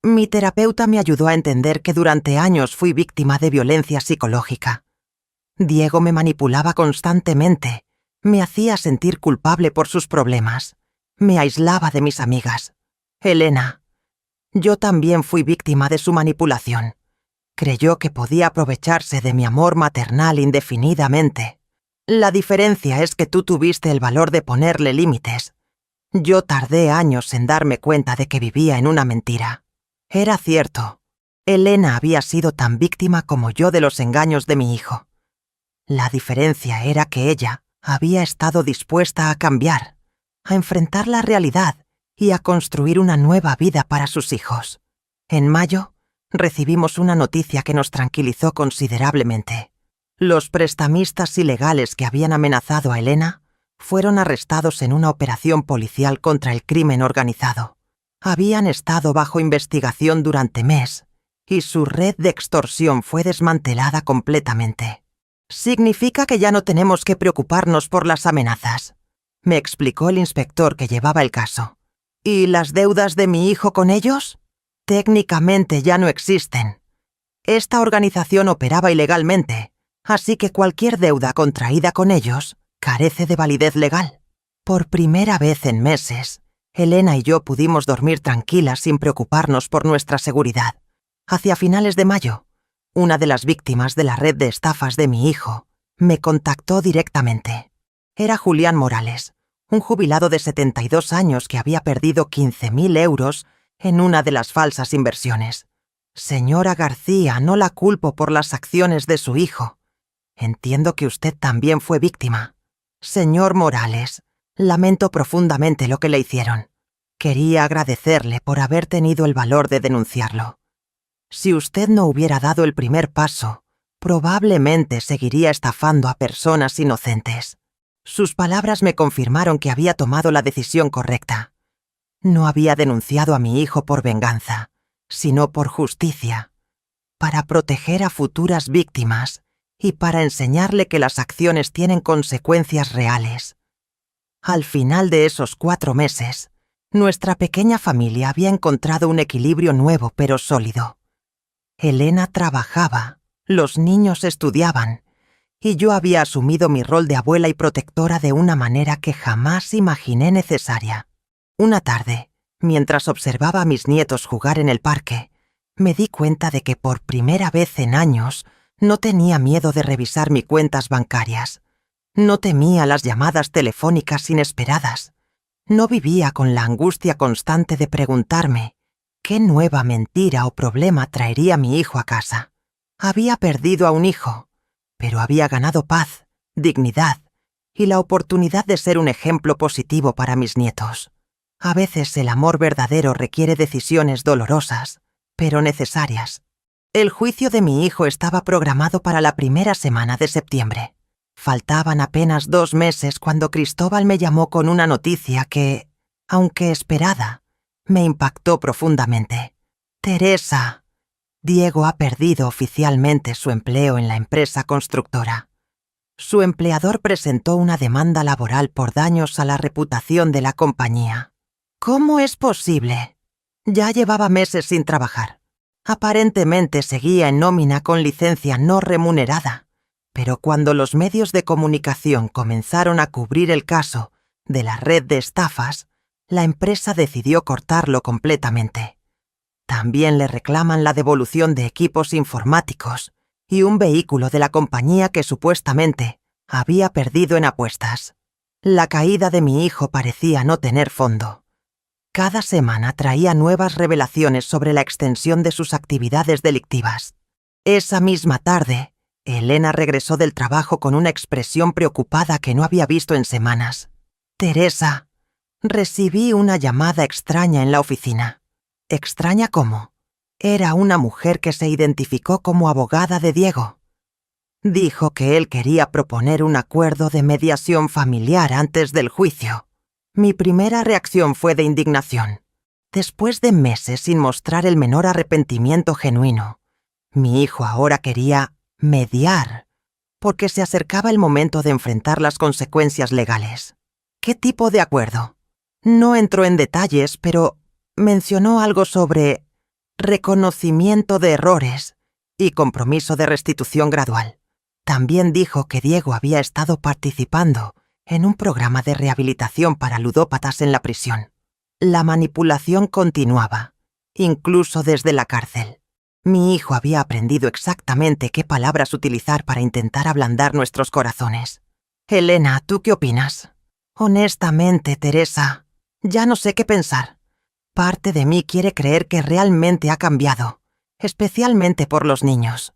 Mi terapeuta me ayudó a entender que durante años fui víctima de violencia psicológica. Diego me manipulaba constantemente, me hacía sentir culpable por sus problemas, me aislaba de mis amigas. Elena, yo también fui víctima de su manipulación. Creyó que podía aprovecharse de mi amor maternal indefinidamente. La diferencia es que tú tuviste el valor de ponerle límites. Yo tardé años en darme cuenta de que vivía en una mentira. Era cierto. Elena había sido tan víctima como yo de los engaños de mi hijo. La diferencia era que ella había estado dispuesta a cambiar, a enfrentar la realidad y a construir una nueva vida para sus hijos. En mayo, recibimos una noticia que nos tranquilizó considerablemente. Los prestamistas ilegales que habían amenazado a Elena fueron arrestados en una operación policial contra el crimen organizado. Habían estado bajo investigación durante meses y su red de extorsión fue desmantelada completamente. Significa que ya no tenemos que preocuparnos por las amenazas, me explicó el inspector que llevaba el caso. ¿Y las deudas de mi hijo con ellos? Técnicamente ya no existen. Esta organización operaba ilegalmente, así que cualquier deuda contraída con ellos carece de validez legal. Por primera vez en meses, Elena y yo pudimos dormir tranquilas sin preocuparnos por nuestra seguridad. Hacia finales de mayo, una de las víctimas de la red de estafas de mi hijo me contactó directamente. Era Julián Morales, un jubilado de 72 años que había perdido 15.000 euros en una de las falsas inversiones. Señora García, no la culpo por las acciones de su hijo. Entiendo que usted también fue víctima. Señor Morales, lamento profundamente lo que le hicieron. Quería agradecerle por haber tenido el valor de denunciarlo. Si usted no hubiera dado el primer paso, probablemente seguiría estafando a personas inocentes. Sus palabras me confirmaron que había tomado la decisión correcta. No había denunciado a mi hijo por venganza, sino por justicia, para proteger a futuras víctimas y para enseñarle que las acciones tienen consecuencias reales. Al final de esos 4 meses, nuestra pequeña familia había encontrado un equilibrio nuevo pero sólido. Elena trabajaba, los niños estudiaban, y yo había asumido mi rol de abuela y protectora de una manera que jamás imaginé necesaria. Una tarde, mientras observaba a mis nietos jugar en el parque, me di cuenta de que por primera vez en años no tenía miedo de revisar mis cuentas bancarias. No temía las llamadas telefónicas inesperadas. No vivía con la angustia constante de preguntarme qué nueva mentira o problema traería mi hijo a casa. Había perdido a un hijo, pero había ganado paz, dignidad y la oportunidad de ser un ejemplo positivo para mis nietos. A veces el amor verdadero requiere decisiones dolorosas, pero necesarias. El juicio de mi hijo estaba programado para la primera semana de septiembre. Faltaban apenas 2 meses cuando Cristóbal me llamó con una noticia que, aunque esperada, me impactó profundamente. Teresa, Diego ha perdido oficialmente su empleo en la empresa constructora. Su empleador presentó una demanda laboral por daños a la reputación de la compañía. ¿Cómo es posible? Ya llevaba meses sin trabajar. Aparentemente seguía en nómina con licencia no remunerada, pero cuando los medios de comunicación comenzaron a cubrir el caso de la red de estafas, la empresa decidió cortarlo completamente. También le reclaman la devolución de equipos informáticos y un vehículo de la compañía que supuestamente había perdido en apuestas. La caída de mi hijo parecía no tener fondo. Cada semana traía nuevas revelaciones sobre la extensión de sus actividades delictivas. Esa misma tarde, Elena regresó del trabajo con una expresión preocupada que no había visto en semanas. Teresa, recibí una llamada extraña en la oficina. ¿Extraña cómo? Era una mujer que se identificó como abogada de Diego. Dijo que él quería proponer un acuerdo de mediación familiar antes del juicio. Mi primera reacción fue de indignación. Después de meses sin mostrar el menor arrepentimiento genuino, mi hijo ahora quería mediar, porque se acercaba el momento de enfrentar las consecuencias legales. ¿Qué tipo de acuerdo? No entró en detalles, pero mencionó algo sobre reconocimiento de errores y compromiso de restitución gradual. También dijo que Diego había estado participando en un programa de rehabilitación para ludópatas en la prisión. La manipulación continuaba, incluso desde la cárcel. Mi hijo había aprendido exactamente qué palabras utilizar para intentar ablandar nuestros corazones. Elena, ¿tú qué opinas? Honestamente, Teresa, ya no sé qué pensar. Parte de mí quiere creer que realmente ha cambiado, especialmente por los niños.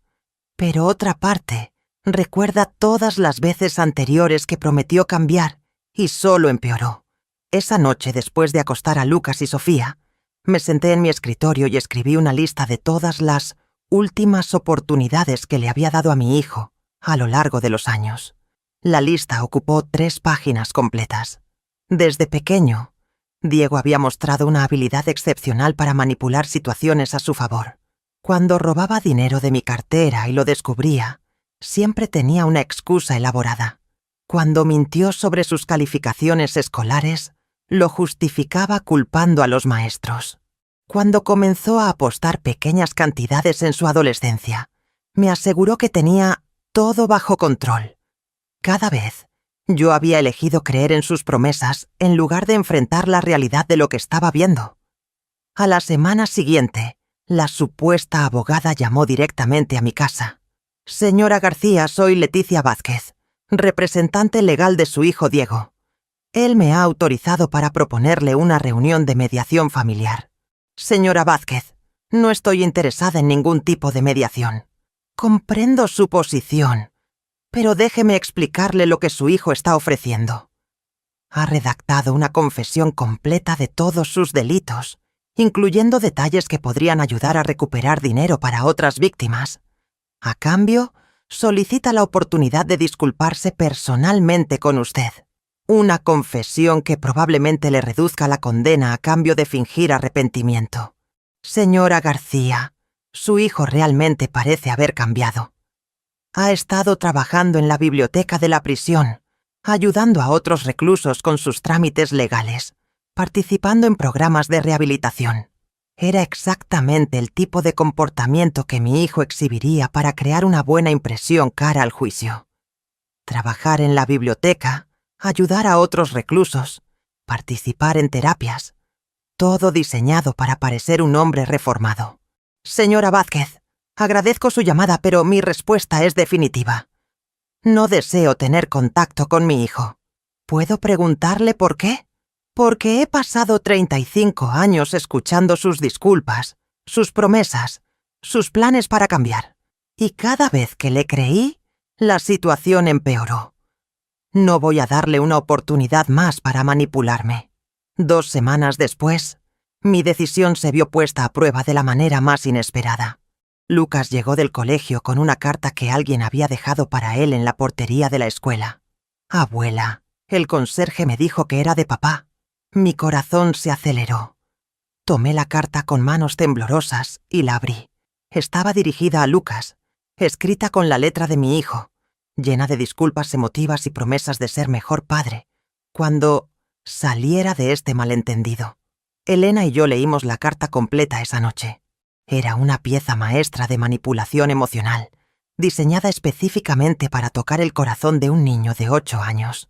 Pero otra parte recuerda todas las veces anteriores que prometió cambiar y solo empeoró. Esa noche, después de acostar a Lucas y Sofía, me senté en mi escritorio y escribí una lista de todas las últimas oportunidades que le había dado a mi hijo a lo largo de los años. La lista ocupó 3 páginas completas. Desde pequeño, Diego había mostrado una habilidad excepcional para manipular situaciones a su favor. Cuando robaba dinero de mi cartera y lo descubría, siempre tenía una excusa elaborada. Cuando mintió sobre sus calificaciones escolares, lo justificaba culpando a los maestros. Cuando comenzó a apostar pequeñas cantidades en su adolescencia, me aseguró que tenía todo bajo control. Cada vez, yo había elegido creer en sus promesas en lugar de enfrentar la realidad de lo que estaba viendo. A la semana siguiente, la supuesta abogada llamó directamente a mi casa. Señora García, soy Leticia Vázquez, representante legal de su hijo Diego. Él me ha autorizado para proponerle una reunión de mediación familiar. Señora Vázquez, no estoy interesada en ningún tipo de mediación. Comprendo su posición, pero déjeme explicarle lo que su hijo está ofreciendo. Ha redactado una confesión completa de todos sus delitos, incluyendo detalles que podrían ayudar a recuperar dinero para otras víctimas. A cambio, solicita la oportunidad de disculparse personalmente con usted. Una confesión que probablemente le reduzca la condena a cambio de fingir arrepentimiento. Señora García, su hijo realmente parece haber cambiado. Ha estado trabajando en la biblioteca de la prisión, ayudando a otros reclusos con sus trámites legales, participando en programas de rehabilitación. Era exactamente el tipo de comportamiento que mi hijo exhibiría para crear una buena impresión cara al juicio. Trabajar en la biblioteca, ayudar a otros reclusos, participar en terapias, todo diseñado para parecer un hombre reformado. Señora Vázquez, agradezco su llamada, pero mi respuesta es definitiva. No deseo tener contacto con mi hijo. ¿Puedo preguntarle por qué? Porque he pasado 35 años escuchando sus disculpas, sus promesas, sus planes para cambiar. Y cada vez que le creí, la situación empeoró. No voy a darle una oportunidad más para manipularme. 2 semanas después, mi decisión se vio puesta a prueba de la manera más inesperada. Lucas llegó del colegio con una carta que alguien había dejado para él en la portería de la escuela. Abuela, el conserje me dijo que era de papá. Mi corazón se aceleró. Tomé la carta con manos temblorosas y la abrí. Estaba dirigida a Lucas, escrita con la letra de mi hijo, llena de disculpas emotivas y promesas de ser mejor padre, cuando saliera de este malentendido. Elena y yo leímos la carta completa esa noche. Era una pieza maestra de manipulación emocional, diseñada específicamente para tocar el corazón de un niño de 8 años.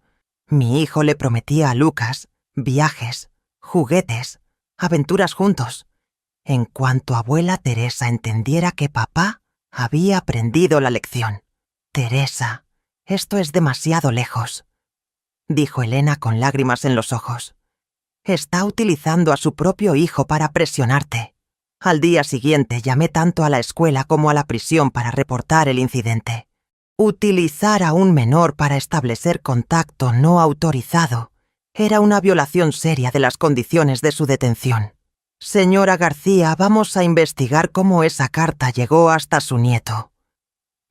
Mi hijo le prometía a Lucas viajes, juguetes, aventuras juntos, en cuanto abuela Teresa entendiera que papá había aprendido la lección. Teresa, esto es demasiado lejos, dijo Elena con lágrimas en los ojos. Está utilizando a su propio hijo para presionarte. Al día siguiente llamé tanto a la escuela como a la prisión para reportar el incidente. Utilizar a un menor para establecer contacto no autorizado era una violación seria de las condiciones de su detención. Señora García, vamos a investigar cómo esa carta llegó hasta su nieto,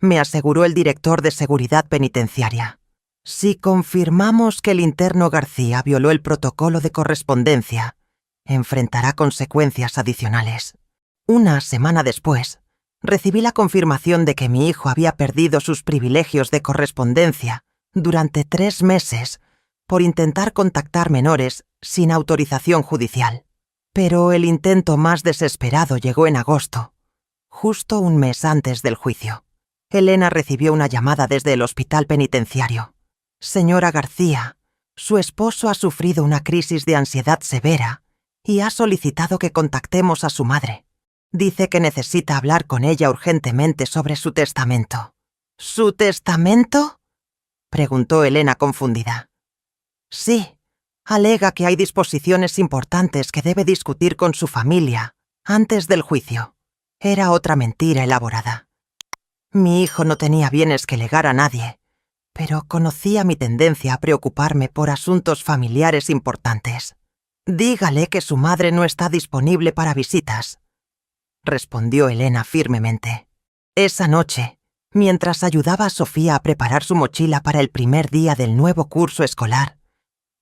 me aseguró el director de seguridad penitenciaria. Si confirmamos que el interno García violó el protocolo de correspondencia, enfrentará consecuencias adicionales. Una semana después, recibí la confirmación de que mi hijo había perdido sus privilegios de correspondencia durante 3 meses por intentar contactar menores sin autorización judicial. Pero el intento más desesperado llegó en agosto, justo un mes antes del juicio. Elena recibió una llamada desde el hospital penitenciario. Señora García, su esposo ha sufrido una crisis de ansiedad severa y ha solicitado que contactemos a su madre. Dice que necesita hablar con ella urgentemente sobre su testamento. ¿Su testamento?, preguntó Elena confundida. Sí, alega que hay disposiciones importantes que debe discutir con su familia antes del juicio. Era otra mentira elaborada. Mi hijo no tenía bienes que legar a nadie, pero conocía mi tendencia a preocuparme por asuntos familiares importantes. Dígale que su madre no está disponible para visitas, respondió Elena firmemente. Esa noche, mientras ayudaba a Sofía a preparar su mochila para el primer día del nuevo curso escolar,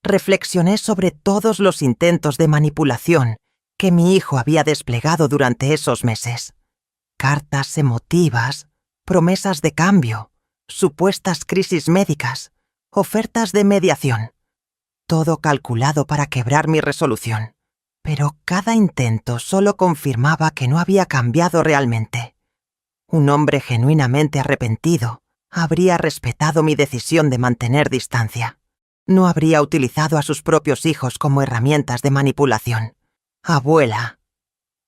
reflexioné sobre todos los intentos de manipulación que mi hijo había desplegado durante esos meses. Cartas emotivas, promesas de cambio, supuestas crisis médicas, ofertas de mediación. Todo calculado para quebrar mi resolución. Pero cada intento solo confirmaba que no había cambiado realmente. Un hombre genuinamente arrepentido habría respetado mi decisión de mantener distancia. No habría utilizado a sus propios hijos como herramientas de manipulación. Abuela,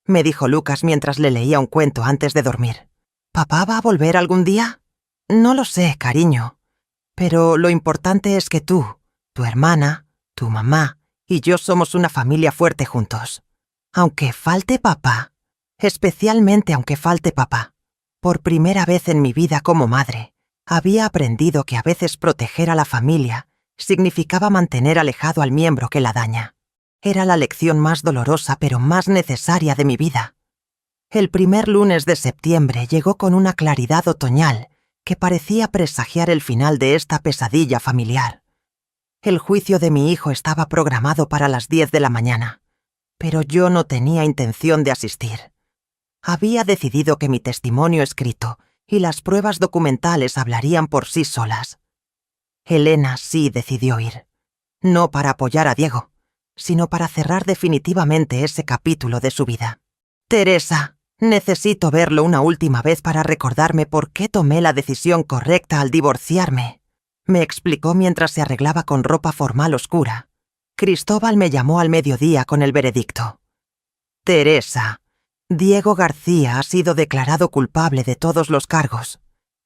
me dijo Lucas mientras le leía un cuento antes de dormir. ¿Papá va a volver algún día? No lo sé, cariño. Pero lo importante es que tú, tu hermana, tu mamá y yo somos una familia fuerte juntos. Aunque falte papá, especialmente aunque falte papá, por primera vez en mi vida como madre, había aprendido que a veces proteger a la familia significaba mantener alejado al miembro que la daña. Era la lección más dolorosa pero más necesaria de mi vida. El primer lunes de septiembre llegó con una claridad otoñal que parecía presagiar el final de esta pesadilla familiar. El juicio de mi hijo estaba programado para las 10 de la mañana, pero yo no tenía intención de asistir. Había decidido que mi testimonio escrito y las pruebas documentales hablarían por sí solas. Elena sí decidió ir, no para apoyar a Diego, sino para cerrar definitivamente ese capítulo de su vida. Teresa, necesito verlo una última vez para recordarme por qué tomé la decisión correcta al divorciarme, me explicó mientras se arreglaba con ropa formal oscura. Cristóbal me llamó al mediodía con el veredicto. Teresa, Diego García ha sido declarado culpable de todos los cargos.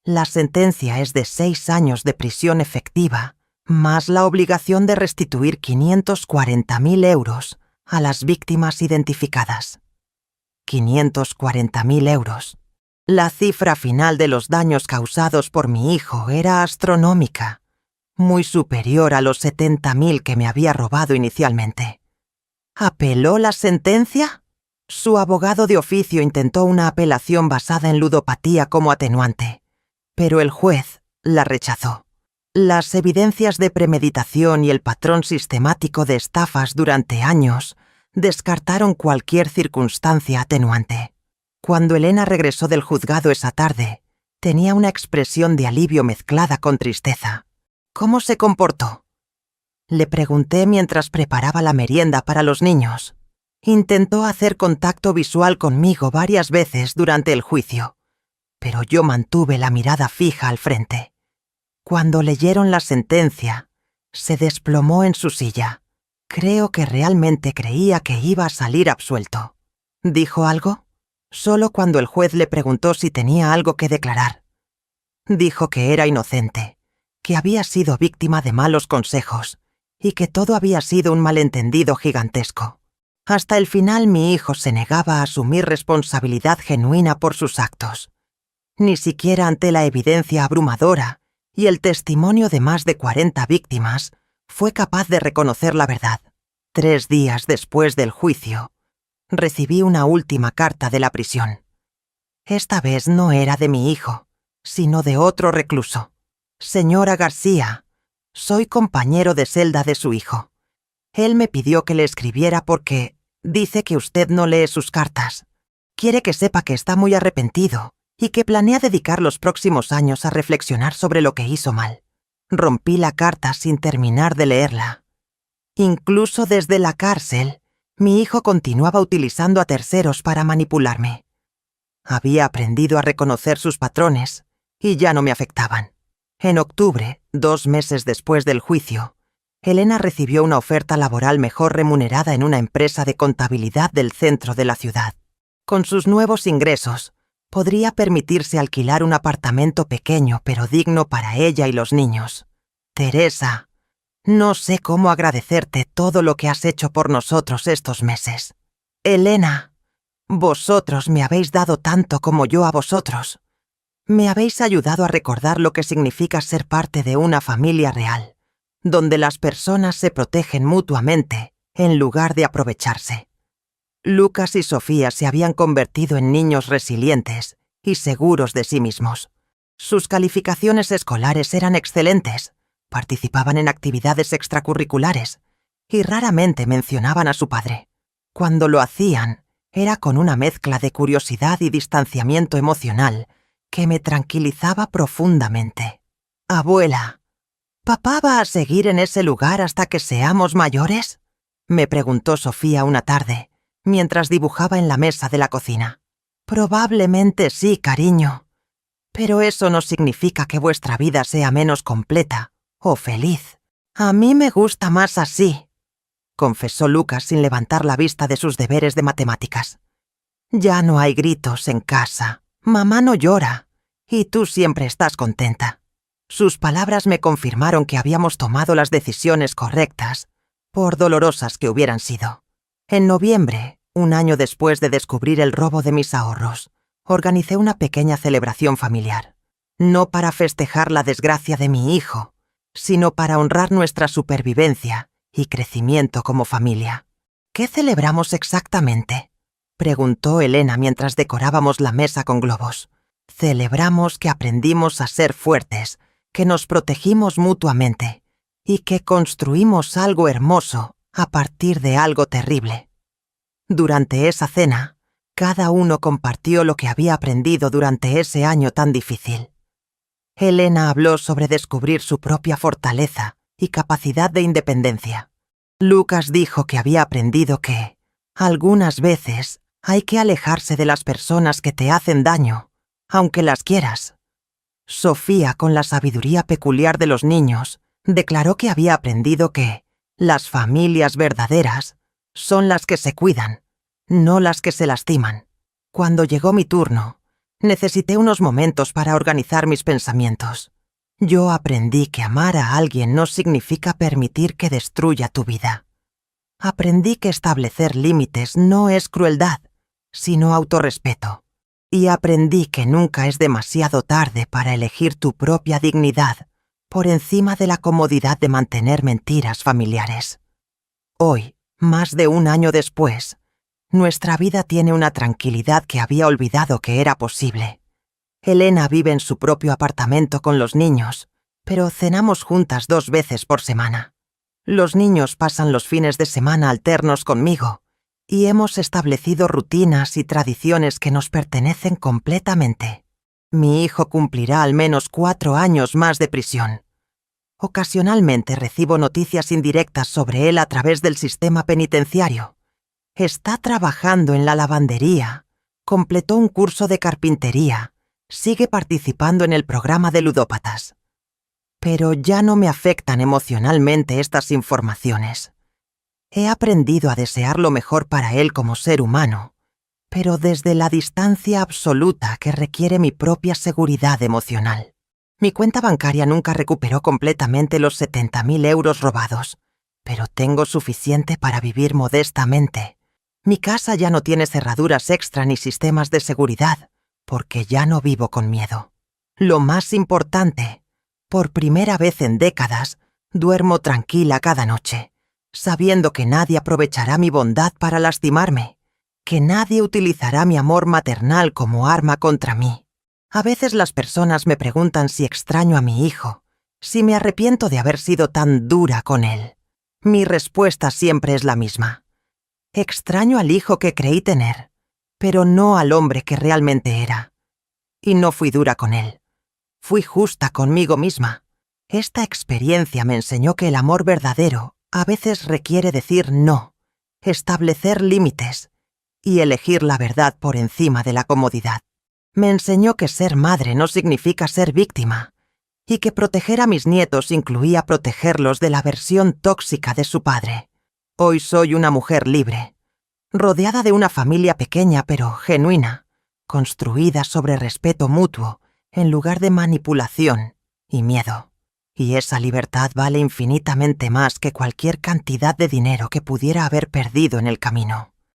La sentencia es de 6 años de prisión efectiva, más la obligación de restituir 540.000 euros a las víctimas identificadas. 540.000 euros. La cifra final de los daños causados por mi hijo era astronómica, muy superior a los 70.000 que me había robado inicialmente. ¿Apeló la sentencia? Su abogado de oficio intentó una apelación basada en ludopatía como atenuante, pero el juez la rechazó. Las evidencias de premeditación y el patrón sistemático de estafas durante años descartaron cualquier circunstancia atenuante. Cuando Elena regresó del juzgado esa tarde, tenía una expresión de alivio mezclada con tristeza. ¿Cómo se comportó?, le pregunté mientras preparaba la merienda para los niños. Intentó hacer contacto visual conmigo varias veces durante el juicio, pero yo mantuve la mirada fija al frente. Cuando leyeron la sentencia, se desplomó en su silla. Creo que realmente creía que iba a salir absuelto. ¿Dijo algo? Solo cuando el juez le preguntó si tenía algo que declarar. Dijo que era inocente, que había sido víctima de malos consejos y que todo había sido un malentendido gigantesco. Hasta el final mi hijo se negaba a asumir responsabilidad genuina por sus actos. Ni siquiera ante la evidencia abrumadora y el testimonio de más de 40 víctimas fue capaz de reconocer la verdad. 3 días después del juicio, recibí una última carta de la prisión. Esta vez no era de mi hijo, sino de otro recluso. Señora García, soy compañero de celda de su hijo. Él me pidió que le escribiera porque dice que usted no lee sus cartas. Quiere que sepa que está muy arrepentido y que planea dedicar los próximos años a reflexionar sobre lo que hizo mal. Rompí la carta sin terminar de leerla. Incluso desde la cárcel, mi hijo continuaba utilizando a terceros para manipularme. Había aprendido a reconocer sus patrones y ya no me afectaban. En octubre, 2 meses después del juicio, Elena recibió una oferta laboral mejor remunerada en una empresa de contabilidad del centro de la ciudad. Con sus nuevos ingresos, podría permitirse alquilar un apartamento pequeño pero digno para ella y los niños. Teresa, no sé cómo agradecerte todo lo que has hecho por nosotros estos meses. Elena, vosotros me habéis dado tanto como yo a vosotros. Me habéis ayudado a recordar lo que significa ser parte de una familia real, donde las personas se protegen mutuamente en lugar de aprovecharse. Lucas y Sofía se habían convertido en niños resilientes y seguros de sí mismos. Sus calificaciones escolares eran excelentes, participaban en actividades extracurriculares y raramente mencionaban a su padre. Cuando lo hacían, era con una mezcla de curiosidad y distanciamiento emocional que me tranquilizaba profundamente. Abuela, ¿papá va a seguir en ese lugar hasta que seamos mayores?, me preguntó Sofía una tarde, mientras dibujaba en la mesa de la cocina. Probablemente sí, cariño. Pero eso no significa que vuestra vida sea menos completa o feliz. A mí me gusta más así, confesó Lucas sin levantar la vista de sus deberes de matemáticas. Ya no hay gritos en casa, mamá no llora, y tú siempre estás contenta. Sus palabras me confirmaron que habíamos tomado las decisiones correctas, por dolorosas que hubieran sido. En noviembre, 1 año después de descubrir el robo de mis ahorros, organicé una pequeña celebración familiar. No para festejar la desgracia de mi hijo, sino para honrar nuestra supervivencia y crecimiento como familia. ¿Qué celebramos exactamente?, preguntó Elena mientras decorábamos la mesa con globos. Celebramos que aprendimos a ser fuertes, que nos protegimos mutuamente y que construimos algo hermoso a partir de algo terrible. Durante esa cena, cada uno compartió lo que había aprendido durante ese año tan difícil. Elena habló sobre descubrir su propia fortaleza y capacidad de independencia. Lucas dijo que había aprendido que, algunas veces, hay que alejarse de las personas que te hacen daño, aunque las quieras. Sofía, con la sabiduría peculiar de los niños, declaró que había aprendido que las familias verdaderas son las que se cuidan, no las que se lastiman. Cuando llegó mi turno, necesité unos momentos para organizar mis pensamientos. Yo aprendí que amar a alguien no significa permitir que destruya tu vida. Aprendí que establecer límites no es crueldad, sino autorrespeto. Y aprendí que nunca es demasiado tarde para elegir tu propia dignidad por encima de la comodidad de mantener mentiras familiares. Hoy, más de 1 año después, Nuestra vida tiene una tranquilidad que había olvidado que era posible. Elena vive en su propio apartamento con los niños, pero cenamos juntas 2 veces por semana. Los niños pasan los fines de semana alternos conmigo y hemos establecido rutinas y tradiciones que nos pertenecen completamente. Mi hijo cumplirá al menos 4 años más de prisión. Ocasionalmente recibo noticias indirectas sobre él a través del sistema penitenciario. Está trabajando en la lavandería, completó un curso de carpintería, sigue participando en el programa de ludópatas. Pero ya no me afectan emocionalmente estas informaciones. He aprendido a desear lo mejor para él como ser humano, pero desde la distancia absoluta que requiere mi propia seguridad emocional. Mi cuenta bancaria nunca recuperó completamente los 70.000 euros robados, pero tengo suficiente para vivir modestamente. Mi casa ya no tiene cerraduras extra ni sistemas de seguridad, porque ya no vivo con miedo. Lo más importante, por primera vez en décadas, duermo tranquila cada noche, sabiendo que nadie aprovechará mi bondad para lastimarme, que nadie utilizará mi amor maternal como arma contra mí. A veces las personas me preguntan si extraño a mi hijo, si me arrepiento de haber sido tan dura con él. Mi respuesta siempre es la misma. Extraño al hijo que creí tener, pero no al hombre que realmente era. Y no fui dura con él. Fui justa conmigo misma. Esta experiencia me enseñó que el amor verdadero a veces requiere decir no, establecer límites y elegir la verdad por encima de la comodidad. Me enseñó que ser madre no significa ser víctima y que proteger a mis nietos incluía protegerlos de la versión tóxica de su padre. Hoy soy una mujer libre, rodeada de una familia pequeña pero genuina, construida sobre respeto mutuo en lugar de manipulación y miedo. Y esa libertad vale infinitamente más que cualquier cantidad de dinero que pudiera haber perdido en el camino.